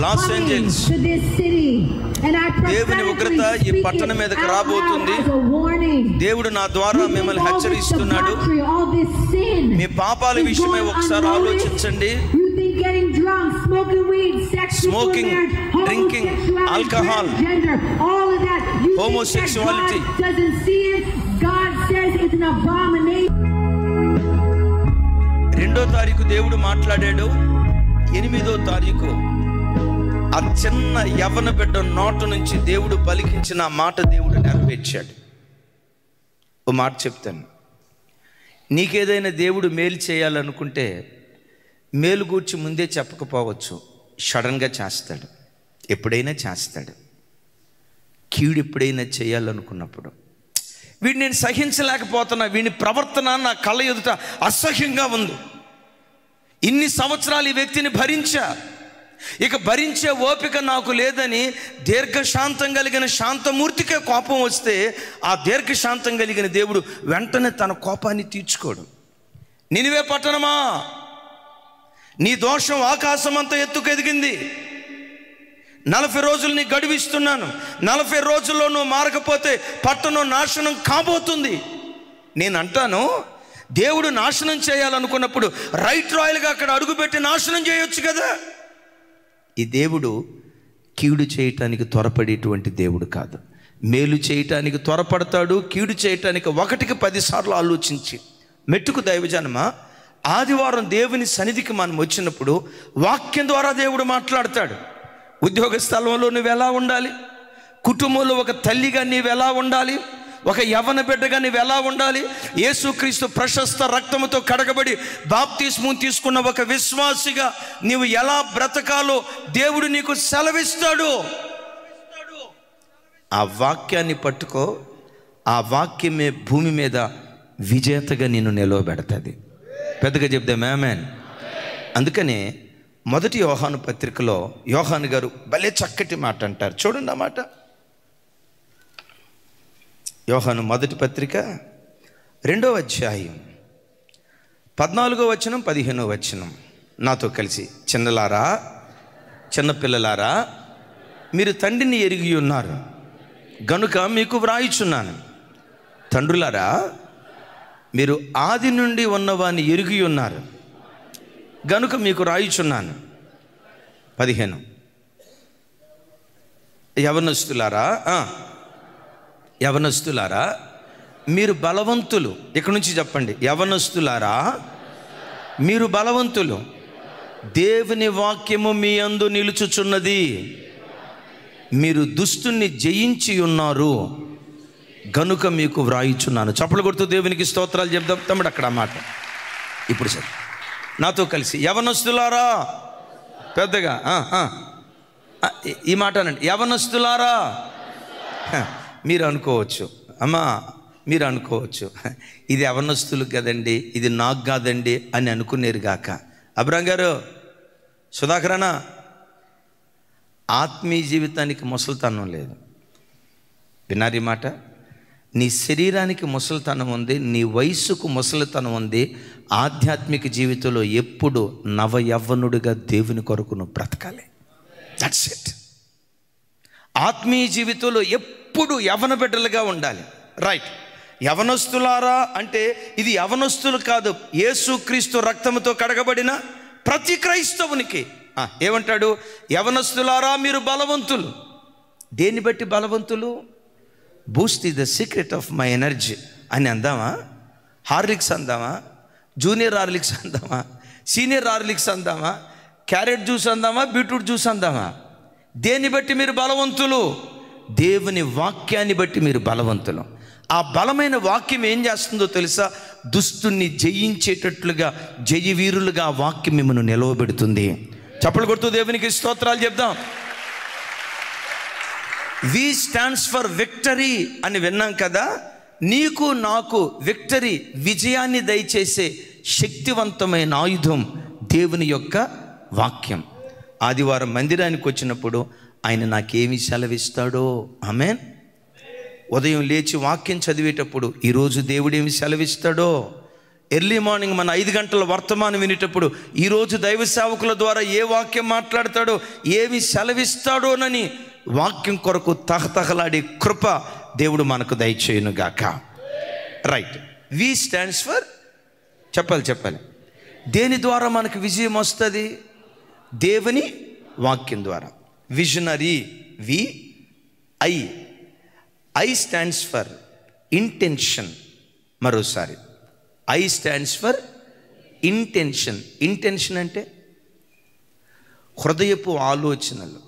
Los Angeles దేవుని ఉగ్రత ఈ పట్టణం మీదకి రాబోతుంది. దేవుడు నా ద్వారా మిమ్మల్ని హెచ్చరిస్తున్నాడు. మీ పాపాల విషయమై ఒకసారి ఆలోచించండి. Smoking, drinking, alcohol, homosexuality. 2వ తారీఖు దేవుడు మాట్లాడాడు. 8వ తారీఖు ఆ చిన్న యవ్వన బిడ్డ నోట నుంచి దేవుడు పలికించిన ఆ మాట దేవుడు నెరవేర్చాడు. ఓ మాట చెప్తాను, నీకేదైనా దేవుడు మేలు చేయాలనుకుంటే మేలు గూర్చి ముందే చెప్పకపోవచ్చు, సడన్గా చేస్తాడు, ఎప్పుడైనా చేస్తాడు. కీడు ఎప్పుడైనా చేయాలనుకున్నప్పుడు వీడిని నేను సహించలేకపోతున్నా, వీడి ప్రవర్తన నా కళ్ళ ఎదుట అసహ్యంగా ఉంది, ఇన్ని సంవత్సరాలు ఈ వ్యక్తిని భరించా, ఇక భరించే ఓపిక నాకు లేదని దీర్ఘశాంతం కలిగిన శాంతమూర్తికే కోపం వస్తే ఆ దీర్ఘశాంతం కలిగిన దేవుడు వెంటనే తన కోపాన్ని తీర్చుకోడు. నినివే పట్టణమా, నీ దోషం ఆకాశమంతా ఎత్తుకు ఎదిగింది, 40 రోజులు నీ గడువిస్తున్నాను, 40 రోజుల్లో నువ్వు మారకపోతే పట్టణం నాశనం కాబోతుంది. నేను అంటాను, దేవుడు నాశనం చేయాలనుకున్నప్పుడు రైట్ రాయల్గా అక్కడ అడుగుపెట్టి నాశనం చేయొచ్చు కదా. ఈ దేవుడు కీడు చేయటానికి త్వరపడేటువంటి దేవుడు కాదు, మేలు చేయటానికి త్వరపడతాడు. కీడు చేయటానికి 1కి 10 సార్లు ఆలోచించి. మెట్టుకు దైవజనమా, ఆదివారం దేవుని సన్నిధికి మనం వచ్చినప్పుడు వాక్యం ద్వారా దేవుడు మాట్లాడతాడు. ఉద్యోగ స్థలంలో నువ్వు ఎలా ఉండాలి, కుటుంబంలో ఒక తల్లిగా నీవు ఎలా ఉండాలి, ఒక యవ్వన బిడ్డగా నీవు ఎలా ఉండాలి, యేసుక్రీస్తు ప్రశస్త రక్తముతో కడగబడి బాప్తిస్మం తీసుకున్న ఒక విశ్వాసిగా నీవు ఎలా బ్రతకాలో దేవుడు నీకు సెలవిస్తాడు. ఆ వాక్యాన్ని పట్టుకో, ఆ వాక్యమే భూమి మీద విజేతగా నిన్ను నిలవబెడతాది. పెద్దగా చెప్దాం ఆమేన్. అందుకనే 1 యోహాను పత్రికలో యోహాను గారు భలే చక్కటి మాట అంటారు. చూడండి ఆ మాట. యోహాను 1 పత్రిక 2వ అధ్యాయం 14వ వచనం 15వ వచనం. నాతో కలిసి, చిన్నలారా, చిన్నపిల్లలారా, మీరు తండ్రిని ఎరిగి ఉన్నారు గనుక మీకు వ్రాయిచున్నాను. తండ్రులారా, మీరు ఆది నుండి ఉన్నవాని ఎరిగి ఉన్నారు గనుక మీకు రాయిచున్నాను. 15 యవనస్తులారా మీరు బలవంతులు. ఇక్కడ నుంచి చెప్పండి, యవనస్తులారా మీరు బలవంతులు, దేవుని వాక్యము మీ యందు నిలుచుచున్నది, మీరు దుష్టుని జయించి ఉన్నారు గనుక మీకు వ్రాయిచున్నాను. చప్పలు కొడుతూ దేవునికి స్తోత్రాలు చెప్దాం తమ్ముడు. అక్కడ మాట ఇప్పుడు సరే నాతో కలిసి, యవనస్తులారా, పెద్దగా ఈ మాట అనండి, యవనస్తులారా. మీరు అనుకోవచ్చు, అమ్మా మీరు అనుకోవచ్చు, ఇది యవనస్తులకు కదండి, ఇది నాకు కాదండి అని అనుకునేరు గాక. అబ్రాం గారు, సుధాకరణ, ఆత్మీయ జీవితానికి ముసలితనం లేదు. విన్నారీ మాట? నీ శరీరానికి ముసలితనం ఉంది, నీ వయస్సుకు ముసలితనం ఉంది. ఆధ్యాత్మిక జీవితంలో ఎప్పుడు నవ యవ్వనుడిగా దేవుని కొరకు నువ్వు బ్రతకాలి. That's it. ఆత్మీయ జీవితంలో ఎప్పుడు యవ్వన బిడ్డలుగా ఉండాలి. రైట్. యవనస్తులారా అంటే ఇది యవనస్తులు కాదు, యేసుక్రీస్తు రక్తముతో కడగబడిన ప్రతి క్రైస్తవునికి ఏమంటాడు? యవనస్తులారా మీరు బలవంతులు. దేన్ని బట్టి బలవంతులు? Boost is the secret of my energy అని అందామా? హార్లిక్స్ అందామా? జూనియర్ హార్లిక్స్ అందామా? సీనియర్ హార్లిక్స్ అందామా? క్యారెట్ జ్యూస్ అందామా? బీట్రూట్ జ్యూస్ అందామా? దేన్ని బట్టి మీరు బలవంతులు? దేవుని వాక్యాన్ని బట్టి మీరు బలవంతులు. ఆ బలమైన వాక్యం ఏం చేస్తుందో తెలుసా? దుష్టుని జయించేటట్లుగా జయవీరులుగా ఆ వాక్యం మిమ్మల్ని నిలవబెడుతుంది. చప్పలు కొడుతూ దేవునికి స్తోత్రాలు చెప్దాం. వి స్టాండ్స్ ఫర్ విక్టరీ అని విన్నాం కదా. నీకు నాకు విక్టరీ, విజయాన్ని దయచేసే శక్తివంతమైన ఆయుధం దేవుని యొక్క వాక్యం. ఆదివారం మందిరానికి వచ్చినప్పుడు ఆయన నాకేమి సెలవిస్తాడో. ఆమేన్. ఉదయం లేచి వాక్యం చదివేటప్పుడు ఈరోజు దేవుడు ఏమి సెలవిస్తాడో. ఎర్లీ మార్నింగ్ మన 5 గంటల వర్తమానం వినేటప్పుడు ఈరోజు దైవ సేవకుల ద్వారా ఏ వాక్యం మాట్లాడతాడో, ఏమి సెలవిస్తాడోనని వాక్యం కొరకు తహతహలాడే కృప దేవుడు మనకు దయచేయునుగాక. రైట్. వి స్టాండ్స్ ఫర్, చెప్పాలి దేని ద్వారా మనకు విజయం వస్తుంది? దేవుని వాక్యం ద్వారా. Visionary V. I stands for intention. మరోసారి I stands for intention. Intention అంటే హృదయపు ఆలోచనలు.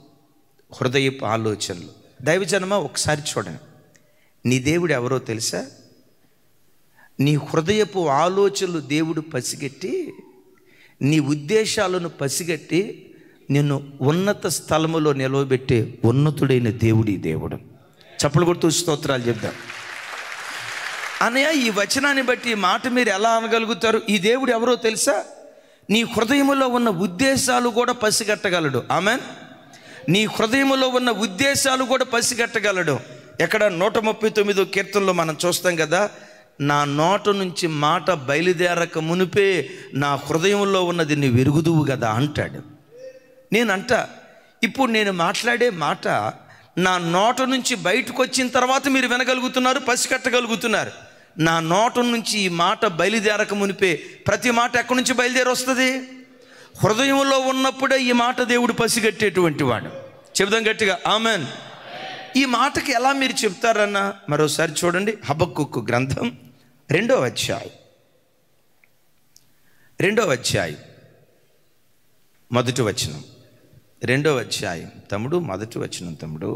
దైవజనమా ఒకసారి చూడండి, నీ దేవుడు ఎవరో తెలుసా? నీ హృదయపు ఆలోచనలు దేవుడు పసిగట్టి, నీ ఉద్దేశాలను పసిగట్టి నిన్ను ఉన్నత స్థలములో నిలవబెట్టే ఉన్నతుడైన దేవుడు ఈ దేవుడు. చప్పలు కొడుతూ స్తోత్రాలు చెప్దాం. అన్నయ్య, ఈ వచనాన్ని బట్టి ఈ మాట మీరు ఎలా అనగలుగుతారు? ఈ దేవుడు ఎవరో తెలుసా? నీ హృదయములో ఉన్న ఉద్దేశాలు కూడా పసిగట్టగలడు. ఆమెన్. నీ హృదయములో ఉన్న ఉద్దేశాలు కూడా పసిగట్టగలడు. ఎక్కడ 139వ కీర్తనలో మనం చూస్తాం కదా, నా నోట నుంచి మాట బయలుదేరక మునిపే నా హృదయంలో ఉన్నది నీ వెరుగుదువు కదా అంటాడు. నేనంట, ఇప్పుడు నేను మాట్లాడే మాట నా నోట నుంచి బయటకు వచ్చిన తర్వాత మీరు వినగలుగుతున్నారు, పసిగట్టగలుగుతున్నారు. నా నోట నుంచి ఈ మాట బయలుదేరక మునిపే ప్రతి మాట ఎక్కడి నుంచి బయలుదేరి వస్తుంది? హృదయంలో ఉన్నప్పుడే ఈ మాట దేవుడు పసిగట్టేటువంటి వాడు. చెబుదాం గట్టిగా ఆమెన్. ఈ మాటకి ఎలా మీరు చెప్తారన్నా మరోసారి చూడండి. హబక్కూకు గ్రంథం 2వ అధ్యాయం మొదటి వచనం. 2వ అధ్యాయం తమ్ముడు, మొదటి వచనం తమ్ముడు,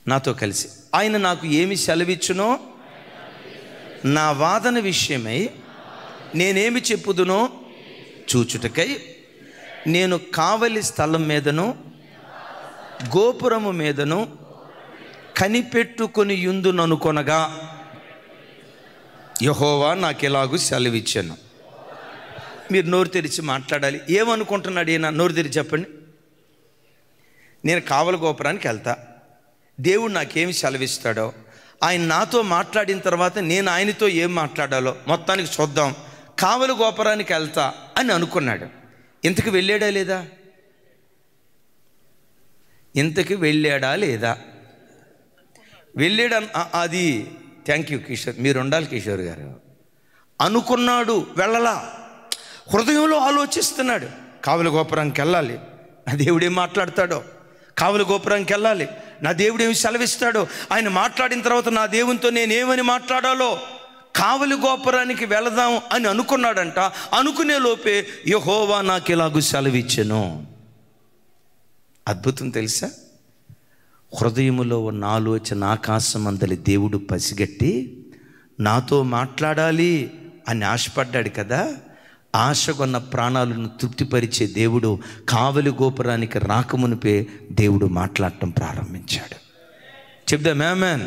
నాతో కలిసి. ఆయన నాకు ఏమి సెలవిచ్చునో నా వాదన విషయమై నేనేమి చెప్పుదునో చూచుటకై నేను కావలి స్థలం మీదను గోపురము మీదను కనిపెట్టుకొని యుందుననుకొనగా యెహోవా నాకెలాగూ సెలవిచ్చాను. మీరు నోరు తెరిచి మాట్లాడాలి. ఏమనుకుంటున్నాడు ఈయన? నోరు తెరిచి చెప్పండి. నేను కావలి గోపురానికి వెళ్తా, దేవుడు నాకేమి సెలవిస్తాడో, ఆయన నాతో మాట్లాడిన తర్వాత నేను ఆయనతో ఏం మాట్లాడాలో మొత్తానికి చూద్దాం, కావలి గోపురానికి వెళ్తా అని అనుకున్నాడు. ఇంతకు వెళ్ళాడా లేదా? వెళ్ళాడు. అది థ్యాంక్ యూ కిషోర్, మీరు ఉండాలి కిషోర్ గారు. అనుకున్నాడు, వెళ్ళలా. హృదయంలో ఆలోచిస్తున్నాడు, కావలి గోపురానికి వెళ్ళాలి, నా దేవుడు ఏం మాట్లాడతాడో, కావలి గోపురానికి వెళ్ళాలి, నా దేవుడు ఏమి సెలవిస్తాడో, ఆయన మాట్లాడిన తర్వాత నా దేవునితో నేనేమని మాట్లాడాలో, కావలి గోపురానికి వెళదాం అని అనుకున్నాడంట. అనుకునే లోపే యెహోవా నాకు ఇలాగూ సెలవిచ్చెను. అద్భుతం తెలుసా? హృదయములో ఉన్న ఆలోచన ఆకాశమందలి దేవుడు పసిగట్టి నాతో మాట్లాడాలి అని ఆశపడ్డాడు కదా. ఆశగొన్న ప్రాణాలను తృప్తిపరిచే దేవుడు కావలి గోపురానికి రాకమునిపే దేవుడు మాట్లాడటం ప్రారంభించాడు. చెప్దాం ఆమేన్.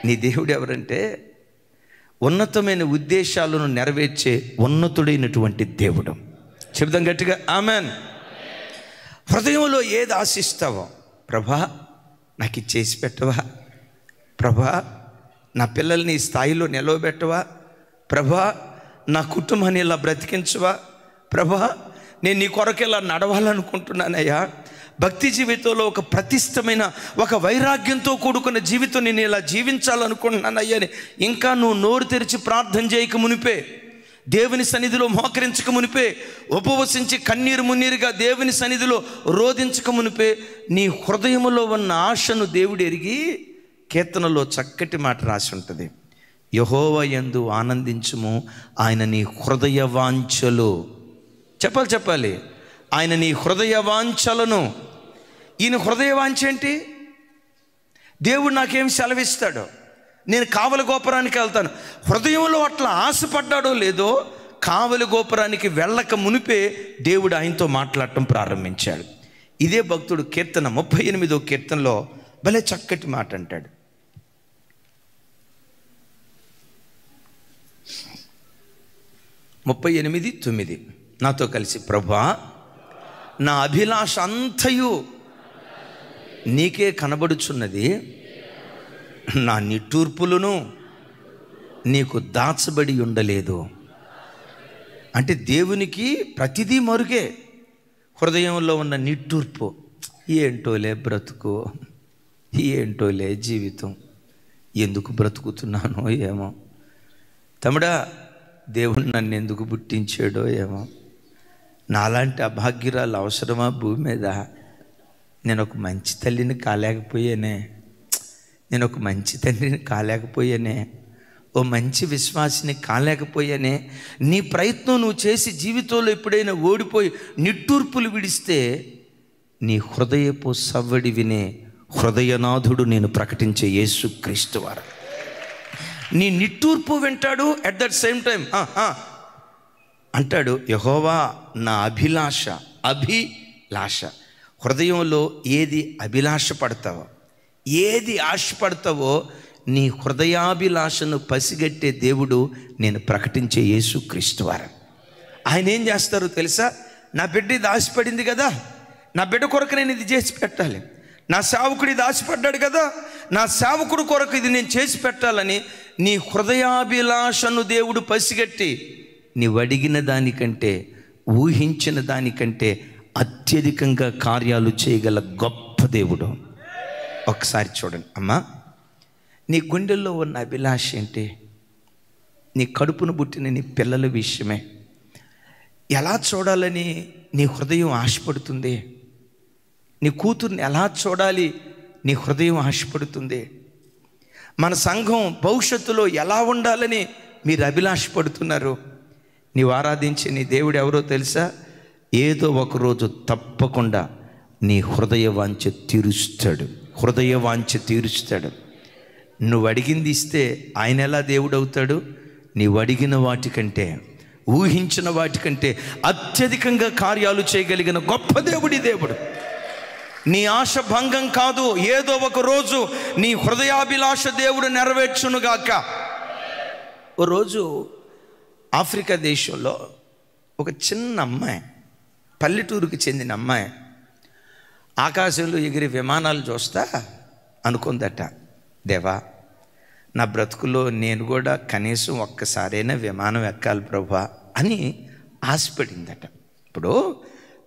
నీ దేవుడు ఎవరంటే ఉన్నతమైన ఉద్దేశాలను నెరవేర్చే ఉన్నతుడైనటువంటి దేవుడు. చెప్దాం గట్టిగా ఆమేన్. హృదయంలో ఏది ఆశిస్తావో, ప్రభా నాకు ఇచ్చేసి పెట్టవా, ప్రభా నా పిల్లల్ని ఈ స్థాయిలో నిలవబెట్టవా, ప్రభా నా కుటుంబాన్ని ఇలా బ్రతికించవా, ప్రభా నేను నీ కొరకు ఇలా నడవాలనుకుంటున్నానయ్యా, భక్తి జీవితంలో ఒక ప్రతిష్టమైన ఒక వైరాగ్యంతో కూడుకున్న జీవితం నేను ఇలా జీవించాలనుకుంటున్నానయ్యా అని ఇంకా నువ్వు నోరు తెరిచి ప్రార్థన చేయక మునిపే, దేవుని సన్నిధిలో మోకరించక మునిపే, ఉపవసించి కన్నీరు మున్నీరుగా దేవుని సన్నిధిలో రోధించక మునిపే నీ హృదయములో ఉన్న ఆశను దేవుడు ఎరిగి కీర్తనలో చక్కటి మాట రాసి ఉంటుంది. యెహోవా యందు ఆనందించుము, ఆయన నీ హృదయ వాంఛలు. చెప్పాలి ఆయన నీ హృదయ వాంఛలను. ఈయన హృదయ వాంఛ ఏంటి? దేవుడు నాకేం సెలవిస్తాడో, నేను కావలి గోపురానికి వెళ్తాను. హృదయంలో అట్లా ఆశపడ్డాడో లేదో, కావలి గోపురానికి వెళ్ళక మునిపే దేవుడు ఆయనతో మాట్లాడటం ప్రారంభించాడు. ఇదే భక్తుడు కీర్తన 38వ కీర్తనలో భలే చక్కటి మాట అంటాడు. 38:9 నాతో కలిసి, ప్రభువా నా అభిలాష అంతయు నీకే కనబడుచున్నది, నా నిట్టూర్పులను నీకు దాచబడి ఉండలేదు. అంటే దేవునికి ప్రతిదీ మరుగే. హృదయంలో ఉన్న నిట్టూర్పు, ఏంటోలే బ్రతుకు, ఏంటోలే జీవితం, ఎందుకు బ్రతుకుతున్నానో ఏమో, తమ్ముడా దేవుడు నన్ను ఎందుకు పుట్టించాడో ఏమో, నాలాంటి అభాగ్యురాలు అవసరమా భూమి మీద, నేను ఒక మంచి తల్లిని కాలేకపోయానే, నేను ఒక మంచి తండ్రిని కాలేకపోయానే, ఓ మంచి విశ్వాసిని కాలేకపోయానే. నీ ప్రయత్నం నువ్వు చేసి జీవితంలో ఎప్పుడైనా ఓడిపోయి నిట్టూర్పులు విడిస్తే నీ హృదయపు సవ్వడి వినే హృదయనాథుడు నేను ప్రకటించే యేసుక్రీస్తు వారు నీ నిట్టూర్పు వింటాడు. అట్ దట్ సేమ్ టైం అంటాడు, యెహోవా నా అభిలాష. అభిలాష, హృదయంలో ఏది అభిలాష పడతావో, ఏది ఆశపడతావో నీ హృదయాభిలాషను పసిగట్టే దేవుడు నేను ప్రకటించే యేసుక్రీస్తు వారు. ఆయన ఏం చేస్తారో తెలుసా? నా బిడ్డ ఇది ఆశపడింది కదా, నా బిడ్డ కొరకు నేను ఇది చేసి పెట్టాలి, నా సేవకుడు ఇది ఆశపడ్డాడు కదా, నా సేవకుడు కొరకు ఇది నేను చేసి పెట్టాలని నీ హృదయాభిలాషను దేవుడు పసిగట్టి నీవు అడిగిన దానికంటే, ఊహించిన దానికంటే అత్యధికంగా కార్యాలు చేయగల గొప్ప దేవుడు. ఒకసారి చూడండి అమ్మా, నీ గుండెల్లో ఉన్న అభిలాష ఏంటి? నీ కడుపును పుట్టిన నీ పిల్లల విషయమే. ఎలా చూడాలని నీ హృదయం ఆశపడుతుంది? నీ కూతుర్ని ఎలా చూడాలి నీ హృదయం ఆశపడుతుంది? మన సంఘం భవిష్యత్తులో ఎలా ఉండాలని మీరు అభిలాషపడుతున్నారు? నీవు ఆరాధించే నీ దేవుడు ఎవరో తెలుసా? ఏదో ఒకరోజు తప్పకుండా నీ హృదయ వాంఛ తీరుస్తాడు, హృదయ వాంఛ తీరుస్తాడు. నువ్వు అడిగింది ఇస్తే ఆయన ఎలా దేవుడు అవుతాడు? నీవు అడిగిన వాటికంటే, ఊహించిన వాటికంటే అత్యధికంగా కార్యాలు చేయగలిగిన గొప్ప దేవుడి దేవుడు. నీ ఆశ భంగం కాదు, ఏదో ఒక రోజు నీ హృదయాభిలాష దేవుడు నెరవేర్చునుగాక. ఓ రోజు ఆఫ్రికా దేశంలో ఒక చిన్న అమ్మాయి, పల్లెటూరుకి చెందిన అమ్మాయి, ఆకాశంలో ఎగిరి విమానాలు చూస్తా అనుకుందట, దేవా నా బ్రతుకులో నేను కూడా కనీసం ఒక్కసారైనా విమానం ఎక్కాలి ప్రభువా అని ఆశపడిందట. ఇప్పుడు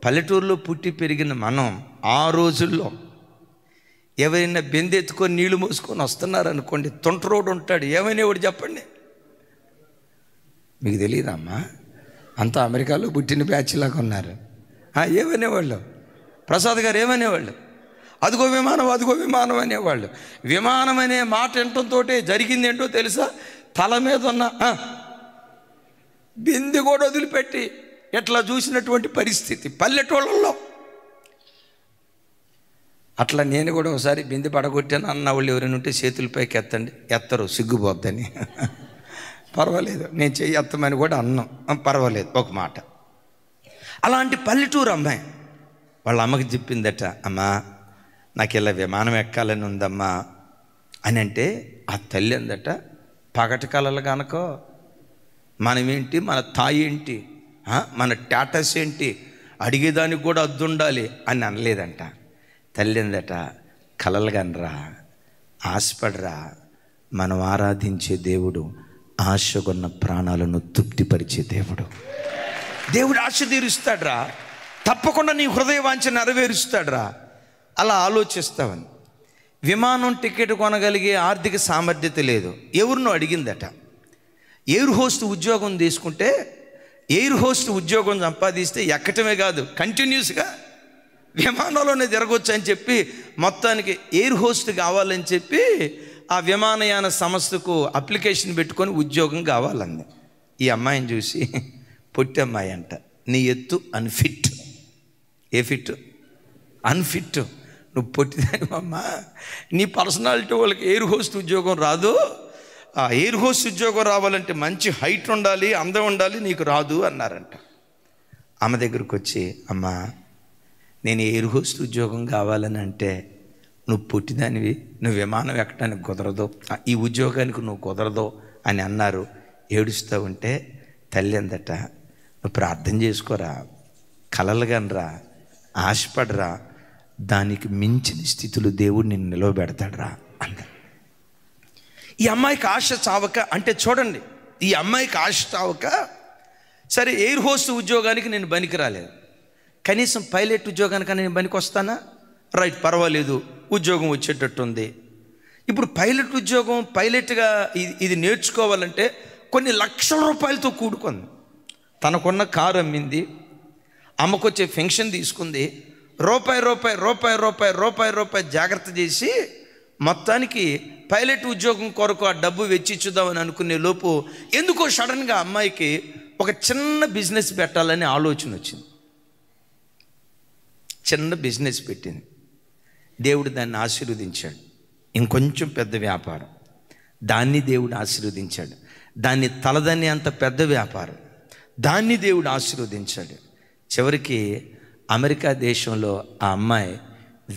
పల్లెటూరులో పుట్టి పెరిగిన మనం ఆ రోజుల్లో ఎవరైనా బెందెత్తుకొని నీళ్లు మోసుకొని వస్తున్నారు అనుకోండి, తొంట రోడ్డు ఉంటాడు, ఏమైనా చెప్పండి, మీకు తెలియదమ్మా, అంతా అమెరికాలో పుట్టిన బ్యాచ్ లాగా ఉన్నారు. ఏమనేవాళ్ళు? ప్రసాద్ గారు ఏమనేవాళ్ళు? అదిగో విమానం, అదిగో విమానం అనేవాళ్ళు. విమానం అనే మాట వినటంతో జరిగింది ఏంటో తెలుసా? తల మీద ఉన్న బిందె కూడా వదిలిపెట్టి ఎట్లా చూసినటువంటి పరిస్థితి పల్లెటూళ్ళల్లో. అట్లా నేను కూడా ఒకసారి బిందె పడగొట్టాను అన్న వాళ్ళు ఎవరైనా ఉంటే చేతులపైకి ఎత్తండి. ఎత్తరు, సిగ్గుపోద్దని. పర్వాలేదు, నేను చెయ్యి ఎత్తమని కూడా అన్నాం, పర్వాలేదు ఒక మాట. అలాంటి పల్లెటూరు అమ్మాయి వాళ్ళ అమ్మకి చెప్పిందట, అమ్మా నాకు ఇలా విమానం ఎక్కాలని ఉందమ్మా అని. అంటే ఆ తల్లి అందట, పగటి కలలు కనుకో, మనమేంటి, మన తాయి ఏంటి, మన టాటస్ ఏంటి, అడిగేదానికి కూడా అద్దుండాలి అని అనలేదంట. తల్లి అందట, కలలు కనరా, ఆశపడరా, మనం ఆరాధించే దేవుడు ఆశకున్న ప్రాణాలను తృప్తిపరిచే దేవుడు. దేవుడు ఆశ తీరుస్తాడ్రా, తప్పకుండా నీ హృదయ వాంఛ నెరవేరుస్తాడ్రా. అలా ఆలోచిస్తావని. విమానం టికెట్ కొనగలిగే ఆర్థిక సామర్థ్యత లేదు, ఎవరినో అడిగిందట. ఎయిర్ హోస్ట్ ఉద్యోగం తీసుకుంటే, ఎయిర్ హోస్ట్ ఉద్యోగం సంపాదిస్తే ఎక్కటమే కాదు, కంటిన్యూస్గా విమానంలోనే తిరగొచ్చు అని చెప్పి మొత్తానికి ఎయిర్ హోస్ట్ కావాలని చెప్పి ఆ విమానయాన సంస్థకు అప్లికేషన్ పెట్టుకొని ఉద్యోగం కావాలంది. ఈ అమ్మాయిని చూసి, పొట్టి అమ్మాయి అంట, నీ ఎత్తు అన్ఫిట్. ఏ ఫిట్? అన్ఫిట్. నువ్వు పొట్టిదానివమ్మా, నీ పర్సనాలిటీ వాళ్ళకి ఎయిర్ హోస్ట్ ఉద్యోగం రాదు. ఆ ఎయిర్ హోస్ట్ ఉద్యోగం రావాలంటే మంచి హైట్ ఉండాలి, అందం ఉండాలి, నీకు రాదు అన్నారంట. ఆమె దగ్గరకు వచ్చి, అమ్మా నేను ఎయిర్ హోస్ట్ ఉద్యోగం కావాలని అంటే నువ్వు పుట్టిదానివి, నువ్వు విమానం ఎక్కడానికి కుదరదు, ఈ ఉద్యోగానికి నువ్వు కుదరదు అని అన్నారు. ఏడుస్తూ ఉంటే తల్లి అందట, ప్రార్థన చేసుకోరా, కలలు కనరా, ఆశపడరా, దానికి మించిన స్థితిలో దేవుడు నిన్ను నిలవబెడతాడురా అంద. ఈ అమ్మాయికి ఆశ చావక, అంటే చూడండి, ఈ అమ్మాయికి ఆశ చావక, సరే ఎయిర్ హోస్ట్ ఉద్యోగానికి నేను పనికి రాలేదు, కనీసం పైలట్ ఉద్యోగానికి నేను పనికి వస్తానా? రైట్, పర్వాలేదు, ఉద్యోగం వచ్చేటట్టుంది. ఇప్పుడు పైలట్ ఉద్యోగం, పైలట్గా ఇది నేర్చుకోవాలంటే కొన్ని లక్షల రూపాయలతో కూడుకుంది. తనకున్న కారు అమ్మింది, అమ్మకొచ్చే పెన్షన్ తీసుకుంది, రూపాయి జాగ్రత్త చేసి మొత్తానికి పైలట్ ఉద్యోగం కొరకు ఆ డబ్బు వెచ్చిచ్చుదామని అనుకునే లోపు ఎందుకో సడన్గా అమ్మాయికి ఒక చిన్న బిజినెస్ పెట్టాలని ఆలోచన వచ్చింది. చిన్న బిజినెస్ పెట్టింది. దేవుడు దాన్ని ఆశీర్వదించాడు. ఇంకొంచెం పెద్ద వ్యాపారం, దాన్ని దేవుడు ఆశీర్వదించాడు. దాన్ని తలదన్ని అంత పెద్ద వ్యాపారం, దాన్ని దేవుడు ఆశీర్వదించాడు. చివరికి అమెరికా దేశంలో ఆ అమ్మాయి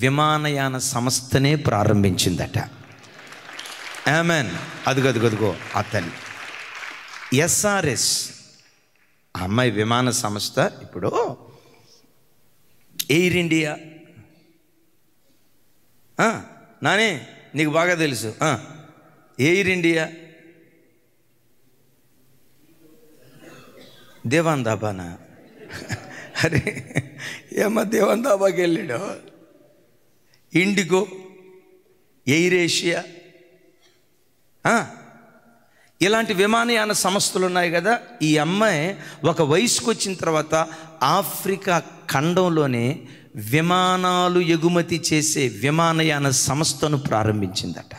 విమానయాన సంస్థనే ప్రారంభించిందట. ఆమెన్. అదుగదుగదుగో ఆ తల్లి ఎస్ఆర్ఎస్, ఆ అమ్మాయి విమాన సంస్థ. ఇప్పుడు ఎయిర్ ఇండియా, నానే నీకు బాగా తెలుసు, ఎయిర్ ఇండియా, దేవాన్ దాబానా? అరే ఏమో దేవాన్ దాబాకి వెళ్ళాడు. ఇండిగో, ఎయిర్ ఏషియా, ఇలాంటి విమానయాన సంస్థలు ఉన్నాయి కదా. ఈ అమ్మాయి ఒక వయసుకు వచ్చిన తర్వాత ఆఫ్రికా ఖండంలోనే విమానాలు ఎగుమతి చేసే విమానయాన సంస్థను ప్రారంభించిందట.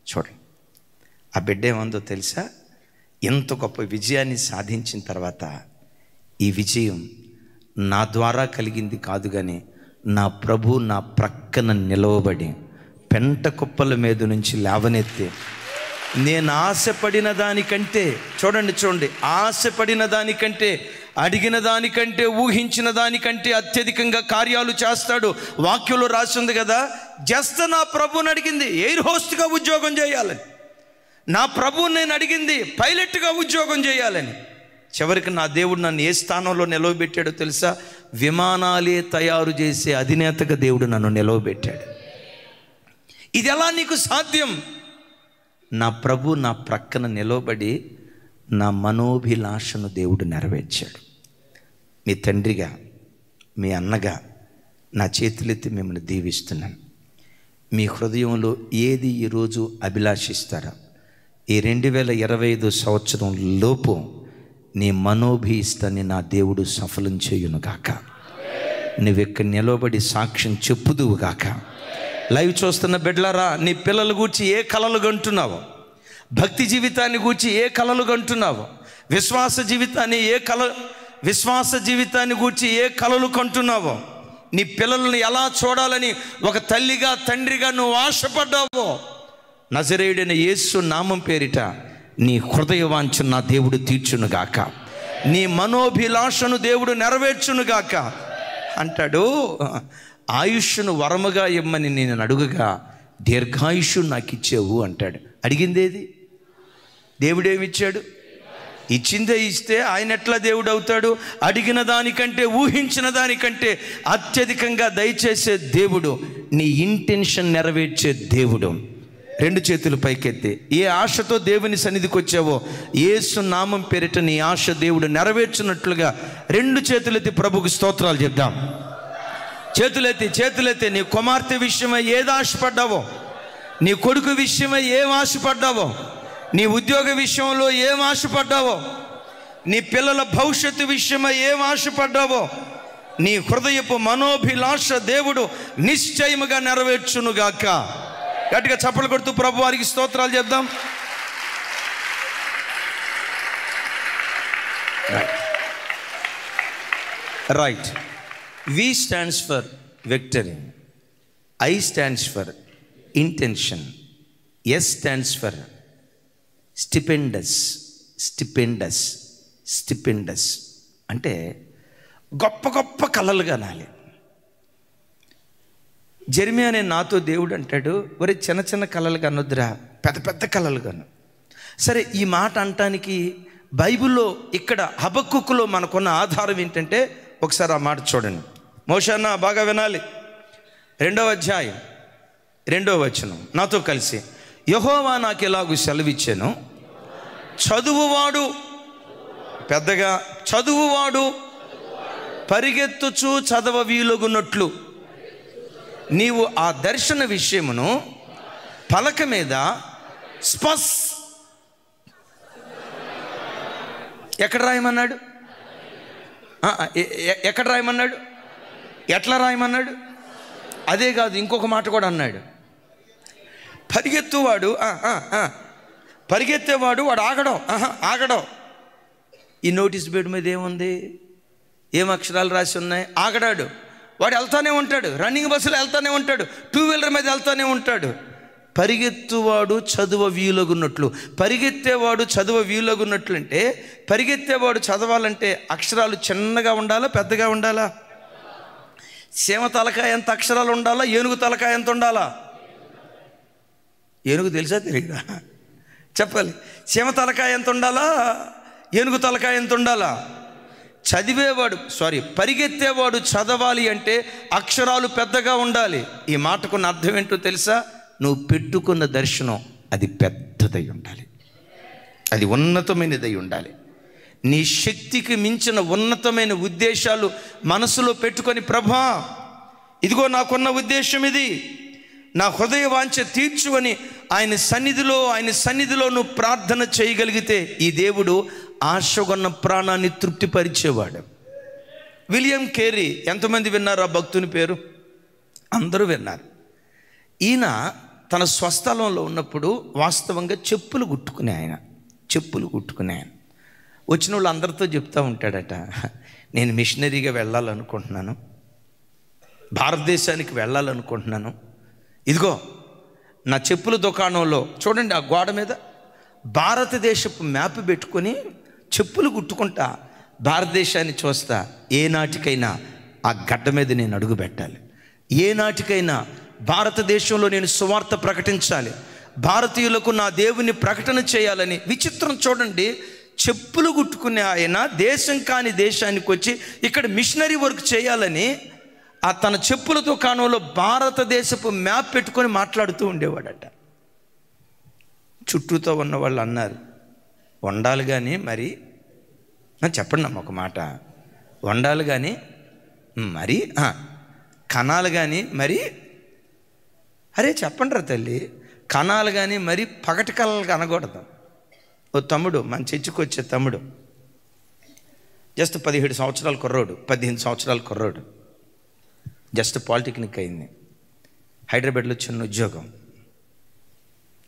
చూడండి, ఆ బిడ్డ ఏమందో తెలుసా? ఎంత గొప్ప విజయాన్ని సాధించిన తర్వాత, ఈ విజయం నా ద్వారా కలిగింది కాదు, కానీ నా ప్రభు నా ప్రక్కన నిలవబడి పెంట కుప్పల మీద నుంచి లేవనెత్తి, నేను ఆశపడిన దానికంటే, చూడండి, ఆశపడిన దానికంటే, అడిగిన దానికంటే, ఊహించిన దానికంటే అత్యధికంగా కార్యాలు చేస్తాడు. వాక్యంలో రాసింది కదా, జస్ట్ నా ప్రభుని అడిగింది ఎయిర్ హోస్ట్గా ఉద్యోగం చేయాలని, నా ప్రభువుని నేను అడిగింది పైలట్గా ఉద్యోగం చేయాలని. చివరికి నా దేవుడు నన్ను ఏ స్థానంలో నిలవబెట్టాడో తెలుసా? విమానాలే తయారు చేసే అధినేతగా దేవుడు నన్ను నిలవబెట్టాడు. ఇది ఎలా నీకు సాధ్యం? నా ప్రభు నా ప్రక్కన నిలవబడి నా మనోభిలాషను దేవుడు నెరవేర్చాడు. మీ తండ్రిగా, మీ అన్నగా నా చేతులెత్తి మిమ్మల్ని దీవిస్తున్నాను. మీ హృదయంలో ఏది ఈరోజు అభిలాషిస్తారో, ఈ 2025 సంవత్సరం లోపు నీ మనోభీష్టాన్ని నా దేవుడు సఫలం చేయునుగాక. నువ్వెక్కడ నిలబడి సాక్ష్యం చెప్పుదువుగాక. లైవ్ చూస్తున్న బిడ్డలారా, నీ పిల్లల గూర్చి ఏ కలలు కంటున్నావో, భక్తి జీవితాన్ని గూర్చి ఏ కలలు కంటున్నావో, విశ్వాస జీవితాన్ని గూర్చి ఏ కలలు కంటున్నావో, నీ పిల్లల్ని ఎలా చూడాలని ఒక తల్లిగా తండ్రిగా నువ్వు ఆశపడ్డావో, నజరేయుడైన యేసు నామం పేరిట నీ హృదయ వాంఛను నా దేవుడు తీర్చునుగాక. నీ మనోభిలాషను దేవుడు నెరవేర్చునుగాక అంటాడు. ఆయుష్ను వరముగా ఇమ్మని నేను అడుగగా దీర్ఘాయుషు నాకు ఇచ్చేవు అంటాడు. అడిగిందేది? దేవుడేమిచ్చాడు? ఇచ్చిందే ఇస్తే ఆయన ఎట్లా దేవుడు అవుతాడు? అడిగిన దానికంటే, ఊహించిన దానికంటే అత్యధికంగా దయచేసే దేవుడు, నీ ఇంటెన్షన్ నెరవేర్చే దేవుడు. 2 చేతులు పైకెత్తి, ఏ ఆశతో దేవుని సన్నిధికి వచ్చావో యేసు నామం పేరిట నీ ఆశ దేవుడు నెరవేర్చున్నట్లుగా 2 చేతులెత్తి ప్రభుకు స్తోత్రాలు చెప్దాం. చేతులెత్తి నీ కుమార్తె విషయమై ఏది ఆశపడ్డావో, నీ కొడుకు విషయమై ఏం ఆశపడ్డావో, నీ ఉద్యోగ విషయంలో ఏం ఆశపడ్డావో, నీ పిల్లల భవిష్యత్తు విషయమై ఏం ఆశపడ్డావో, నీ హృదయపు మనోభిలాష దేవుడు నిశ్చయముగా నెరవేర్చునుగాక. గట్టిగా చప్పలు కొడుతూ ప్రభు వారికి స్తోత్రాలు చెప్దాం. Right. V stands for victory, I stands for intention, S stands for stupendous అంటే గొప్ప గొప్ప కలలు కనాలి. జెరెమియా అనే నాతో దేవుడు అంటాడు, ఒరే చిన్న చిన్న కలలు కనొద్దురా, పెద్ద పెద్ద కలలు కను. సరే, ఈ మాట అంటానికి బైబిల్లో ఇక్కడ హబక్కుకులో మనకున్న ఆధారం ఏంటంటే ఒకసారి ఆ మాట చూడండి. మోషన్న బాగా వినాలి. 2వ అధ్యాయం 2వ వచనం నాతో కలిసి. యెహోవా నాకు ఎలాగూ సెలవిచ్చాను, చదువువాడు, పెద్దగా చదువువాడు పరిగెత్తుచు చదవ వీలుగున్నట్లు నీవు ఆ దర్శన విషయమును పలక మీద ఎక్కడ రాయమన్నాడు? ఎక్కడ రాయమన్నాడు? ఎట్లా రాయమన్నాడు? అదే కాదు, ఇంకొక మాట కూడా అన్నాడు. పరిగెత్తేవాడు వాడు ఆగడం. ఈ నోటీస్ బోర్డు మీద ఏముంది? ఏం అక్షరాలు రాసి ఉన్నాయి? ఆగడాడు. వాడు వెళ్తానే ఉంటాడు, రన్నింగ్ బస్సులో వెళ్తానే ఉంటాడు, 2 వీలర్ మీద వెళ్తానే ఉంటాడు. పరిగెత్తువాడు చదువ వీలుగున్నట్లు. పరిగెత్తేవాడు చదువ వీలుగున్నట్లు అంటే పరిగెత్తేవాడు చదవాలంటే అక్షరాలు చిన్నగా ఉండాలా, పెద్దగా ఉండాలా? సీమ తలకాయ ఎంత అక్షరాలు ఉండాలా? ఏనుగు తలకాయ ఎంత ఉండాలా? ఏనుగు తెలుసా తెలియదా? చెప్పాలి. సీమ తలకాయ ఎంత ఉండాలా? ఏనుగు తలకాయ ఎంత ఉండాలా? పరిగెత్తేవాడు చదవాలి అంటే అక్షరాలు పెద్దగా ఉండాలి. ఈ మాటకున్న అర్థం ఏంటో తెలుసా? నువ్వు పెట్టుకున్న దర్శనం అది పెద్దదై ఉండాలి, అది ఉన్నతమైనదై ఉండాలి. నీ శక్తికి మించిన ఉన్నతమైన ఉద్దేశాలు మనసులో పెట్టుకొని, ప్రభా ఇదిగో నాకున్న ఉద్దేశం ఇది, నా హృదయ వాంఛ తీర్చు అని ఆయన సన్నిధిలో నువ్వు ప్రార్థన చేయగలిగితే ఈ దేవుడు ఆశగొన్న ప్రాణాన్ని తృప్తిపరిచేవాడు. విలియం కేరీ, ఎంతమంది విన్నారు ఆ భక్తుని పేరు? అందరూ విన్నారు. ఈయన తన స్వస్థలంలో ఉన్నప్పుడు వాస్తవంగా చెప్పులు కుట్టుకునే ఆయన వచ్చిన వాళ్ళు అందరితో చెప్తూ ఉంటాడట, నేను మిషనరీగా వెళ్ళాలనుకుంటున్నాను, భారతదేశానికి వెళ్ళాలనుకుంటున్నాను. ఇదిగో నా చెప్పుల దుకాణంలో చూడండి, ఆ గోడ మీద భారతదేశపు మ్యాప్ పెట్టుకొని చెప్పులు కుట్టుకుంటా భారతదేశాన్ని చూస్తా. ఏనాటికైనా ఆ గడ్డ మీద నేను అడుగు పెట్టాలి, ఏనాటికైనా భారతదేశంలో నేను సువార్త ప్రకటించాలి, భారతీయులకు నా దేవుని ప్రకటన చేయాలని. విచిత్రం చూడండి, చెప్పులు కుట్టుకునే ఆయన దేశం కాని దేశానికి వచ్చి ఇక్కడ మిషనరీ వర్క్ చేయాలని ఆ తన చెప్పుల దుకాణంలో భారతదేశపు మ్యాప్ పెట్టుకొని మాట్లాడుతూ ఉండేవాడట. చుట్టూతో ఉన్న వాళ్ళు అన్నారు, వండాలి కానీ మరి చెప్పండి అమ్మ ఒక మాట, వండాలి కానీ మరి కనాలి కానీ మరి, అరే చెప్పండి రా తల్లి, కనాలి కానీ మరి పగటి కళలు అనకూడదు. ఓ తమ్ముడు, మన చర్చికి వచ్చే తమ్ముడు, జస్ట్ 17 సంవత్సరాల కుర్రోడు, 15 సంవత్సరాల కుర్రోడు, జస్ట్ పాలిటెక్నిక్ అయింది, హైదరాబాద్లో చిన్న ఉద్యోగం,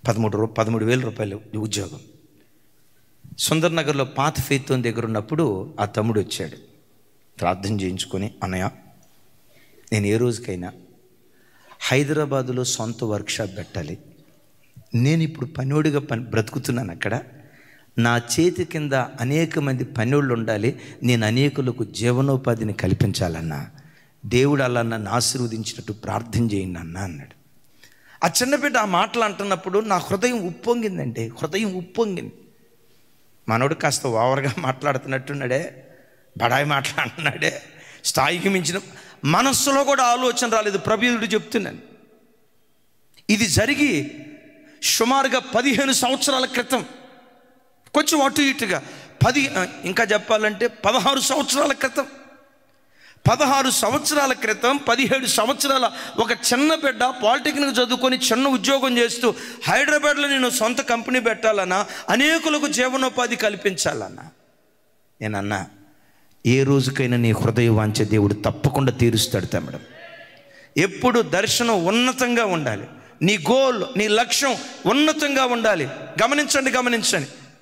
13,000 రూపాయలు ఉద్యోగం. సుందర్ నగర్లో పాత ఫెయిత్ దగ్గర ఉన్నప్పుడు ఆ తమ్ముడు వచ్చాడు, ప్రార్థన చేయించుకొని, అన్నయ్య నేను ఏ రోజుకైనా హైదరాబాదులో సొంత వర్క్షాప్ పెట్టాలి, నేను ఇప్పుడు పనివాడిగా బ్రతుకుతున్నాను, అక్కడ నా చేతి కింద అనేక మంది పనివాళ్ళు ఉండాలి, నేను అనేకులకు జీవనోపాధిని కల్పించాలన్నా, దేవుడు అలా నన్ను ఆశీర్వదించినట్టు ప్రార్థన చేయండి అన్న అన్నాడు. ఆ చిన్నబిడ్డ ఆ మాటలు అంటున్నప్పుడు నా హృదయం ఉప్పొంగిందండి, హృదయం ఉప్పొంగింది. మనోడు కాస్త ఓవర్గా మాట్లాడుతున్నట్టున్నాడే, బడాయి మాట్లాడుతున్నాడే, స్థాయికి మించిన మనస్సులో కూడా ఆలోచన రాలేదు. ప్రభువుడు చెప్తున్నాను, ఇది జరిగి సుమారుగా 15 సంవత్సరాల క్రితం, కొంచెం అటు ఇటుగా ఇంకా చెప్పాలంటే 16 సంవత్సరాల క్రితం, 17 సంవత్సరాల ఒక చిన్న బిడ్డ పాలిటెక్నిక్ చదువుకొని చిన్న ఉద్యోగం చేస్తూ హైదరాబాద్లో నేను సొంత కంపెనీ పెట్టాలన్నా, అనేకులకు జీవనోపాధి కల్పించాలన్నా, నేనన్నా ఏ రోజుకైనా నీ హృదయ వాంఛ దేవుడు తప్పకుండా తీరుస్తాడు తమ్ముడు. ఎప్పుడు దర్శనం ఉన్నతంగా ఉండాలి, నీ గోల్, నీ లక్ష్యం ఉన్నతంగా ఉండాలి. గమనించండి,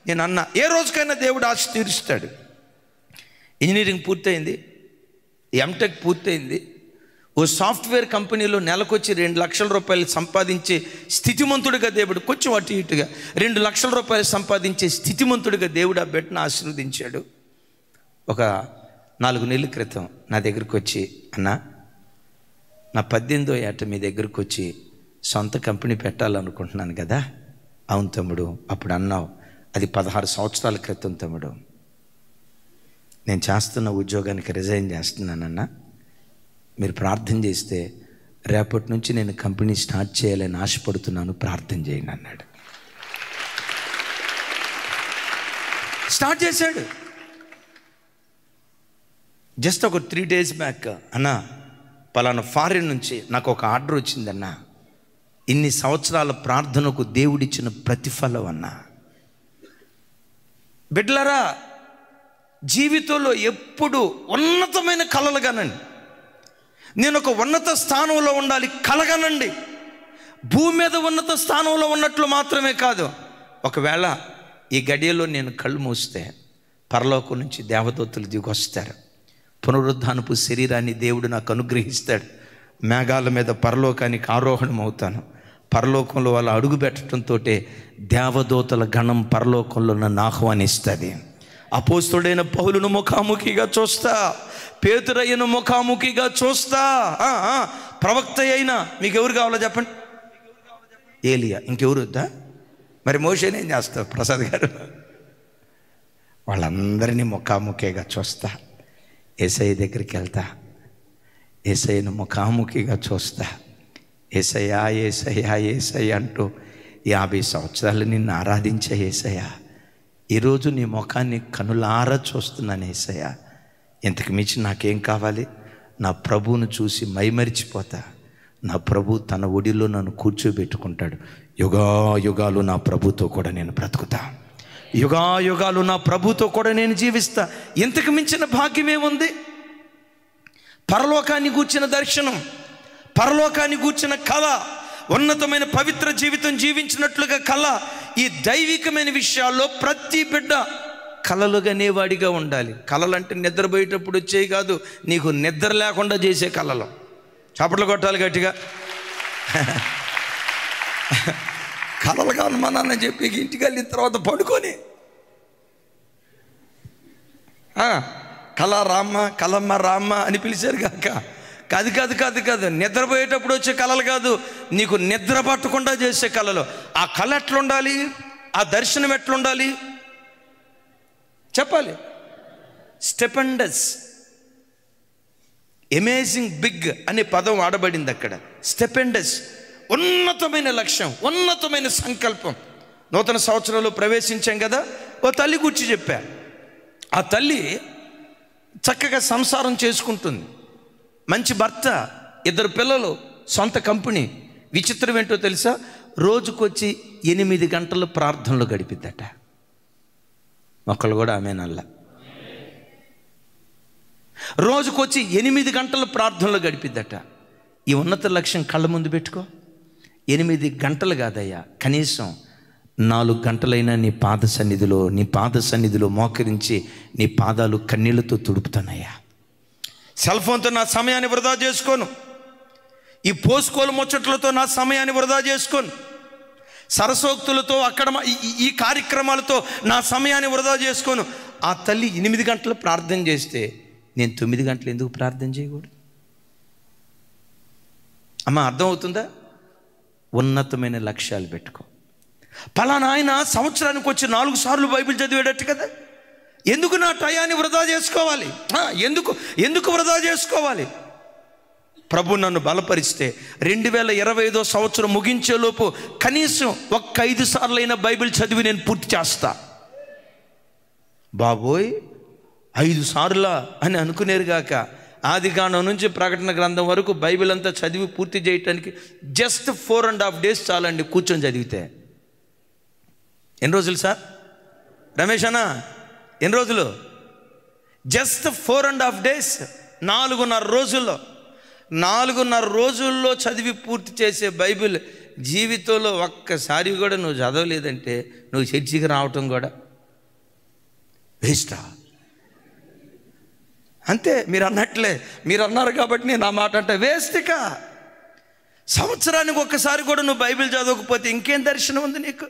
నేను అన్నా ఏ రోజుకైనా దేవుడు ఆశ తీరుస్తాడు. ఇంజనీరింగ్ పూర్తయింది, ఎంటెక్ పూర్తయింది, ఓ సాఫ్ట్వేర్ కంపెనీలో నెలకొచ్చి 2 లక్షల రూపాయలు సంపాదించే స్థితిమంతుడిగా దేవుడు, కొంచెం అటు ఇటుగా 2 లక్షల రూపాయలు సంపాదించే స్థితిమంతుడిగా దేవుడు ఆ బిడ్డను ఆశీర్వదించాడు. ఒక 4 నెలల క్రితం నా దగ్గరికి వచ్చి, అన్నా నా 18వ ఏట మీ దగ్గరికి వచ్చి సొంత కంపెనీ పెట్టాలనుకుంటున్నాను కదా. అవును తమ్ముడు, అప్పుడు అన్నావు అది 16 సంవత్సరాల క్రితం తమ్ముడు. నేను చేస్తున్న ఉద్యోగానికి రిజైన్ చేస్తున్నానన్నా, మీరు ప్రార్థన చేస్తే రేపటి నుంచి నేను కంపెనీ స్టార్ట్ చేయాలని ఆశపడుతున్నాను, ప్రార్థన చేయండి అన్నాడు. స్టార్ట్ చేశాడు. జస్ట్ ఒక 3 days బ్యాక్, అన్నా పలానా ఫారిన్ నుంచి నాకు ఒక ఆర్డర్ వచ్చిందన్నా, ఇన్ని సంవత్సరాల ప్రార్థనకు దేవుడిచ్చిన ప్రతిఫలం అన్నా. బిడ్డలారా, జీవితంలో ఎప్పుడు ఉన్నతమైన కలలు కనండి. నేను ఒక ఉన్నత స్థానంలో ఉండాలి కలగనండి. భూమి మీద ఉన్నత స్థానంలో ఉన్నట్లు మాత్రమే కాదు, ఒకవేళ ఈ గడియలో నేను కళ్ళు మూస్తే పరలోకం నుంచి దేవదూతలు దిగొస్తారు. పునరుద్ధానపు శరీరాన్ని దేవుడు నాకు అనుగ్రహిస్తాడు. మేఘాల మీద పరలోకానికి ఆరోహణం అవుతాను. పరలోకంలో వాళ్ళు అడుగు పెట్టడంతో దేవదూతల గణం పరలోకంలో నన్ను ఆహ్వానిస్తుంది. అపోస్తుడైన పౌలును ముఖాముఖిగా చూస్తా, పేతురయ్యను ముఖాముఖిగా చూస్తా. ప్రవక్త అయినా మీకు ఎవరు కావాలో చెప్పండి? ఏలియా. ఇంకెవరు వద్దా? మరి మోషేనేం చేస్తావు ప్రసాద్ గారు? వాళ్ళందరినీ ముఖాముఖిగా చూస్తా. యేసయ్య దగ్గరికి వెళ్తా, యేసయ్యను ముఖాముఖిగా చూస్తా. యేసయ్యా యేసయ్యా యేసయ్య అంటూ 50 సంవత్సరాలు నిన్ను ఆరాధించే యేసయ్య, ఈరోజు నీ ముఖాన్ని కనులారా చూస్తున్నాను యేసయ్య. ఇంతకు మించి నాకేం కావాలి? నా ప్రభువును చూసి మైమరిచిపోతా. నా ప్రభు తన ఒడిలో నన్ను కూర్చోబెట్టుకుంటాడు. యుగాయుగాలు నా ప్రభుతో కూడా నేను బ్రతుకుతా. యుగాయుగాలు నా ప్రభుతో కూడా నేను జీవిస్తా. ఇంతకు మించిన భాగ్యం ఏముంది? పరలోకాన్ని గూర్చిన దర్శనం, పరలోకాన్ని గూర్చిన కళ, ఉన్నతమైన పవిత్ర జీవితం జీవించినట్లుగా కళ. ఈ దైవికమైన విషయాల్లో ప్రతి బిడ్డ కలలుగానేవాడిగా ఉండాలి. కళలంటే నిద్రపోయేటప్పుడు వచ్చేవి కాదు, నీకు నిద్ర లేకుండా చేసే కళలు. చప్పట్లు కొట్టాలి గట్టిగా. కలలుగా అనుమానాన్ని చెప్పి ఇంటికి వెళ్ళిన తర్వాత పడుకొని కళ రామ్మ కలమ్మ రామ్మ అని పిలిచారు కాక. కాదు కాదు కాదు కాదు, నిద్రపోయేటప్పుడు వచ్చే కళలు కాదు, నీకు నిద్ర పట్టకుండా చేసే కళలు. ఆ కళ ఎట్లుండాలి? ఆ దర్శనం ఎట్లుండాలి చెప్పాలి. స్టెపెండస్, అమేజింగ్, బిగ్ అనే పదం వాడబడింది అక్కడ. స్టెపెండస్, ఉన్నతమైన లక్ష్యం, ఉన్నతమైన సంకల్పం. నూతన సంవత్సరంలో ప్రవేశించాం కదా, ఓ తల్లి గురించి చెప్పా. ఆ తల్లి చక్కగా సంసారం చేసుకుంటుంది, మంచి భర్త, 2 పిల్లలు, సొంత కంపెనీ. విచిత్రం ఏంటో తెలుసా? రోజుకొచ్చి 8 గంటలు ప్రార్థనలో గడిపిద్దట. ఒకళ్ళు కూడా ఆమెనల్లా. రోజుకొచ్చి 8 గంటలు ప్రార్థనలో గడిపిద్దట. ఈ ఉన్నత లక్ష్యం కళ్ళ ముందు పెట్టుకో. 8 గంటలు కాదయ్యా, కనీసం 4 గంటలైనా నీ పాద సన్నిధిలో మోకరించి నీ పాదాలు కన్నీళ్లతో తుడుపుతానయ్యా. సెల్ ఫోన్తో నా సమయాన్ని వృధా చేసుకోను. ఈ పోసుకోలు ముచ్చట్లతో నా సమయాన్ని వృధా చేసుకోను. సరసోక్తులతో అక్కడ ఈ కార్యక్రమాలతో నా సమయాన్ని వృధా చేసుకోను. ఆ తల్లి 8 గంటలు ప్రార్థన చేస్తే నేను 9 గంటలు ఎందుకు ప్రార్థన చేయకూడదు? అమ్మ, అర్థమవుతుందా? ఉన్నతమైన లక్ష్యాలు పెట్టుకో. పలానా ఆయన సంవత్సరానికి వచ్చి 4 సార్లు బైబిల్ చదివేటట్టు కదా, ఎందుకు నా టయాన్ని వృధా చేసుకోవాలి? ఎందుకు వృధా చేసుకోవాలి? ప్రభు నన్ను బలపరిస్తే 2025వ సంవత్సరం ముగించేలోపు కనీసం 5 సార్లైనా బైబిల్ చదివి నేను పూర్తి చేస్తా. బాబోయ్, 5 సార్లా అని అనుకునేరుగాక ఆదికాండం నుంచి ప్రకటన గ్రంథం వరకు బైబిల్ అంతా చదివి పూర్తి చేయటానికి జస్ట్ 4.5 days చాలండి కూర్చొని చదివితే. ఎన్ని రోజులు సార్? రమేష్ అన్న, ఎన్ని రోజులు? జస్ట్ 4.5 days, 4.5 రోజుల్లో. 4.5 రోజుల్లో చదివి పూర్తి చేసే బైబిల్ జీవితంలో ఒక్కసారి కూడా నువ్వు చదవలేదంటే నువ్వు చర్చికి రావటం కూడా వేస్టా? అంతే. మీరు అన్నట్లే, మీరు అన్నారు కాబట్టి నేను ఆ మాట అంటే వేస్ట్కా. సంవత్సరానికి ఒక్కసారి కూడా నువ్వు బైబిల్ చదవకపోతే ఇంకేం దర్శనం ఉంది నీకు?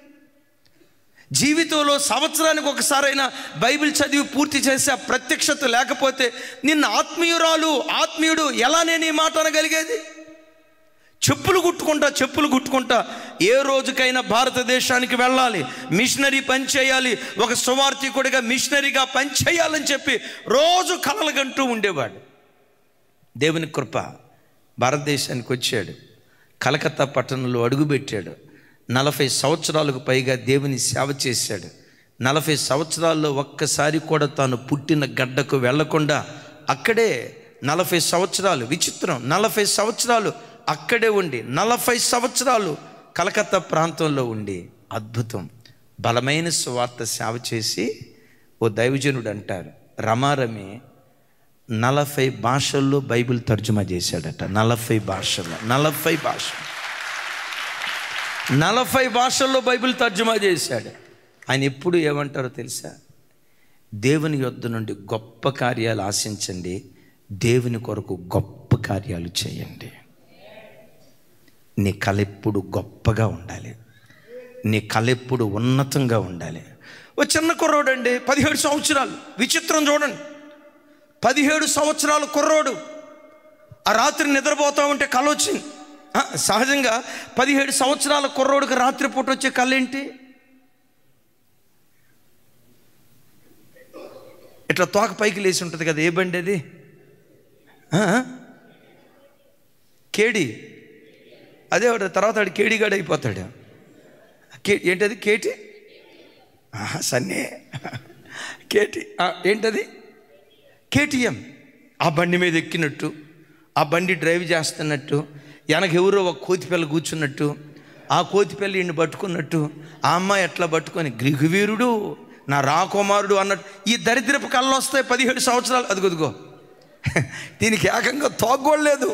జీవితంలో సంవత్సరానికి ఒకసారైనా బైబిల్ చదివి పూర్తి చేసే ప్రత్యక్షత లేకపోతే నిన్ను ఆత్మీయుడు ఎలా నేను ఈ మాట అనగలిగేది? చెప్పులు కుట్టుకుంటా ఏ రోజుకైనా భారతదేశానికి వెళ్ళాలి, మిషనరీ పని చేయాలి, ఒక సువార్థికుడిగా మిషనరీగా పని చేయాలని చెప్పి రోజు కలలుగంటూ ఉండేవాడు. దేవుని కృప, భారతదేశానికి వచ్చాడు, కలకత్తా పట్టణంలో అడుగుపెట్టాడు. 40 సంవత్సరాలకు పైగా దేవుని సేవ చేశాడు. 40 సంవత్సరాల్లో ఒక్కసారి కూడా తాను పుట్టిన గడ్డకు వెళ్లకుండా అక్కడే 40 సంవత్సరాలు, విచిత్రం, 40 సంవత్సరాలు అక్కడే ఉండి 40 సంవత్సరాలు కలకత్తా ప్రాంతంలో ఉండి అద్భుతం, బలమైన సువార్త సేవ చేసి ఓ దైవజనుడు అంటారు, రమారమి 40 భాషల్లో బైబిల్ తర్జుమా చేశాడట. 40 భాషల్లో, 40 భాషల్లో బైబిల్ తర్జుమా చేశాడు. ఆయన ఎప్పుడు ఏమంటారో తెలుసా? దేవుని యొద్ద నుండి గొప్ప కార్యాలు ఆశించండి, దేవుని కొరకు గొప్ప కార్యాలు చేయండి. నీ కళ ఎప్పుడు గొప్పగా ఉండాలి, నీ కళ ఎప్పుడు ఉన్నతంగా ఉండాలి. ఓ చిన్న కుర్రోడు అండి, 17 సంవత్సరాలు. విచిత్రం చూడండి, 17 సంవత్సరాల కుర్రోడు ఆ రాత్రి నిద్రపోతా ఉంటే కళ వచ్చింది. సహజంగా 17 సంవత్సరాల కుర్రోడికి రాత్రిపూట వచ్చే కళ ఏంటి? ఇట్లా తోక పైకి లేచి ఉంటుంది కదా, ఏ బండి అది? కేడి. అదే తర్వాత వాడు కేడిగాడు అయిపోతాడు. ఏంటది? కేటి సన్నే కేటి ఏంటది? కేటీఎం. ఆ బండి మీద ఎక్కినట్టు, ఆ బండి డ్రైవ్ చేస్తున్నట్టు, వెనక ఎవరో ఒక కోతిపిల్ల కూర్చున్నట్టు, ఆ కోతిపిల్ల ఈయన్ని పట్టుకున్నట్టు, ఆ అమ్మాయి ఎట్లా పట్టుకొని గ్రీకువీరుడు నా రాకుమారుడు అన్నట్టు ఈ దరిద్రపు కళ్ళు వస్తాయి. 17 సంవత్సరాలు. అదిగో దీనికి ఏకంగా తోగోలేదు.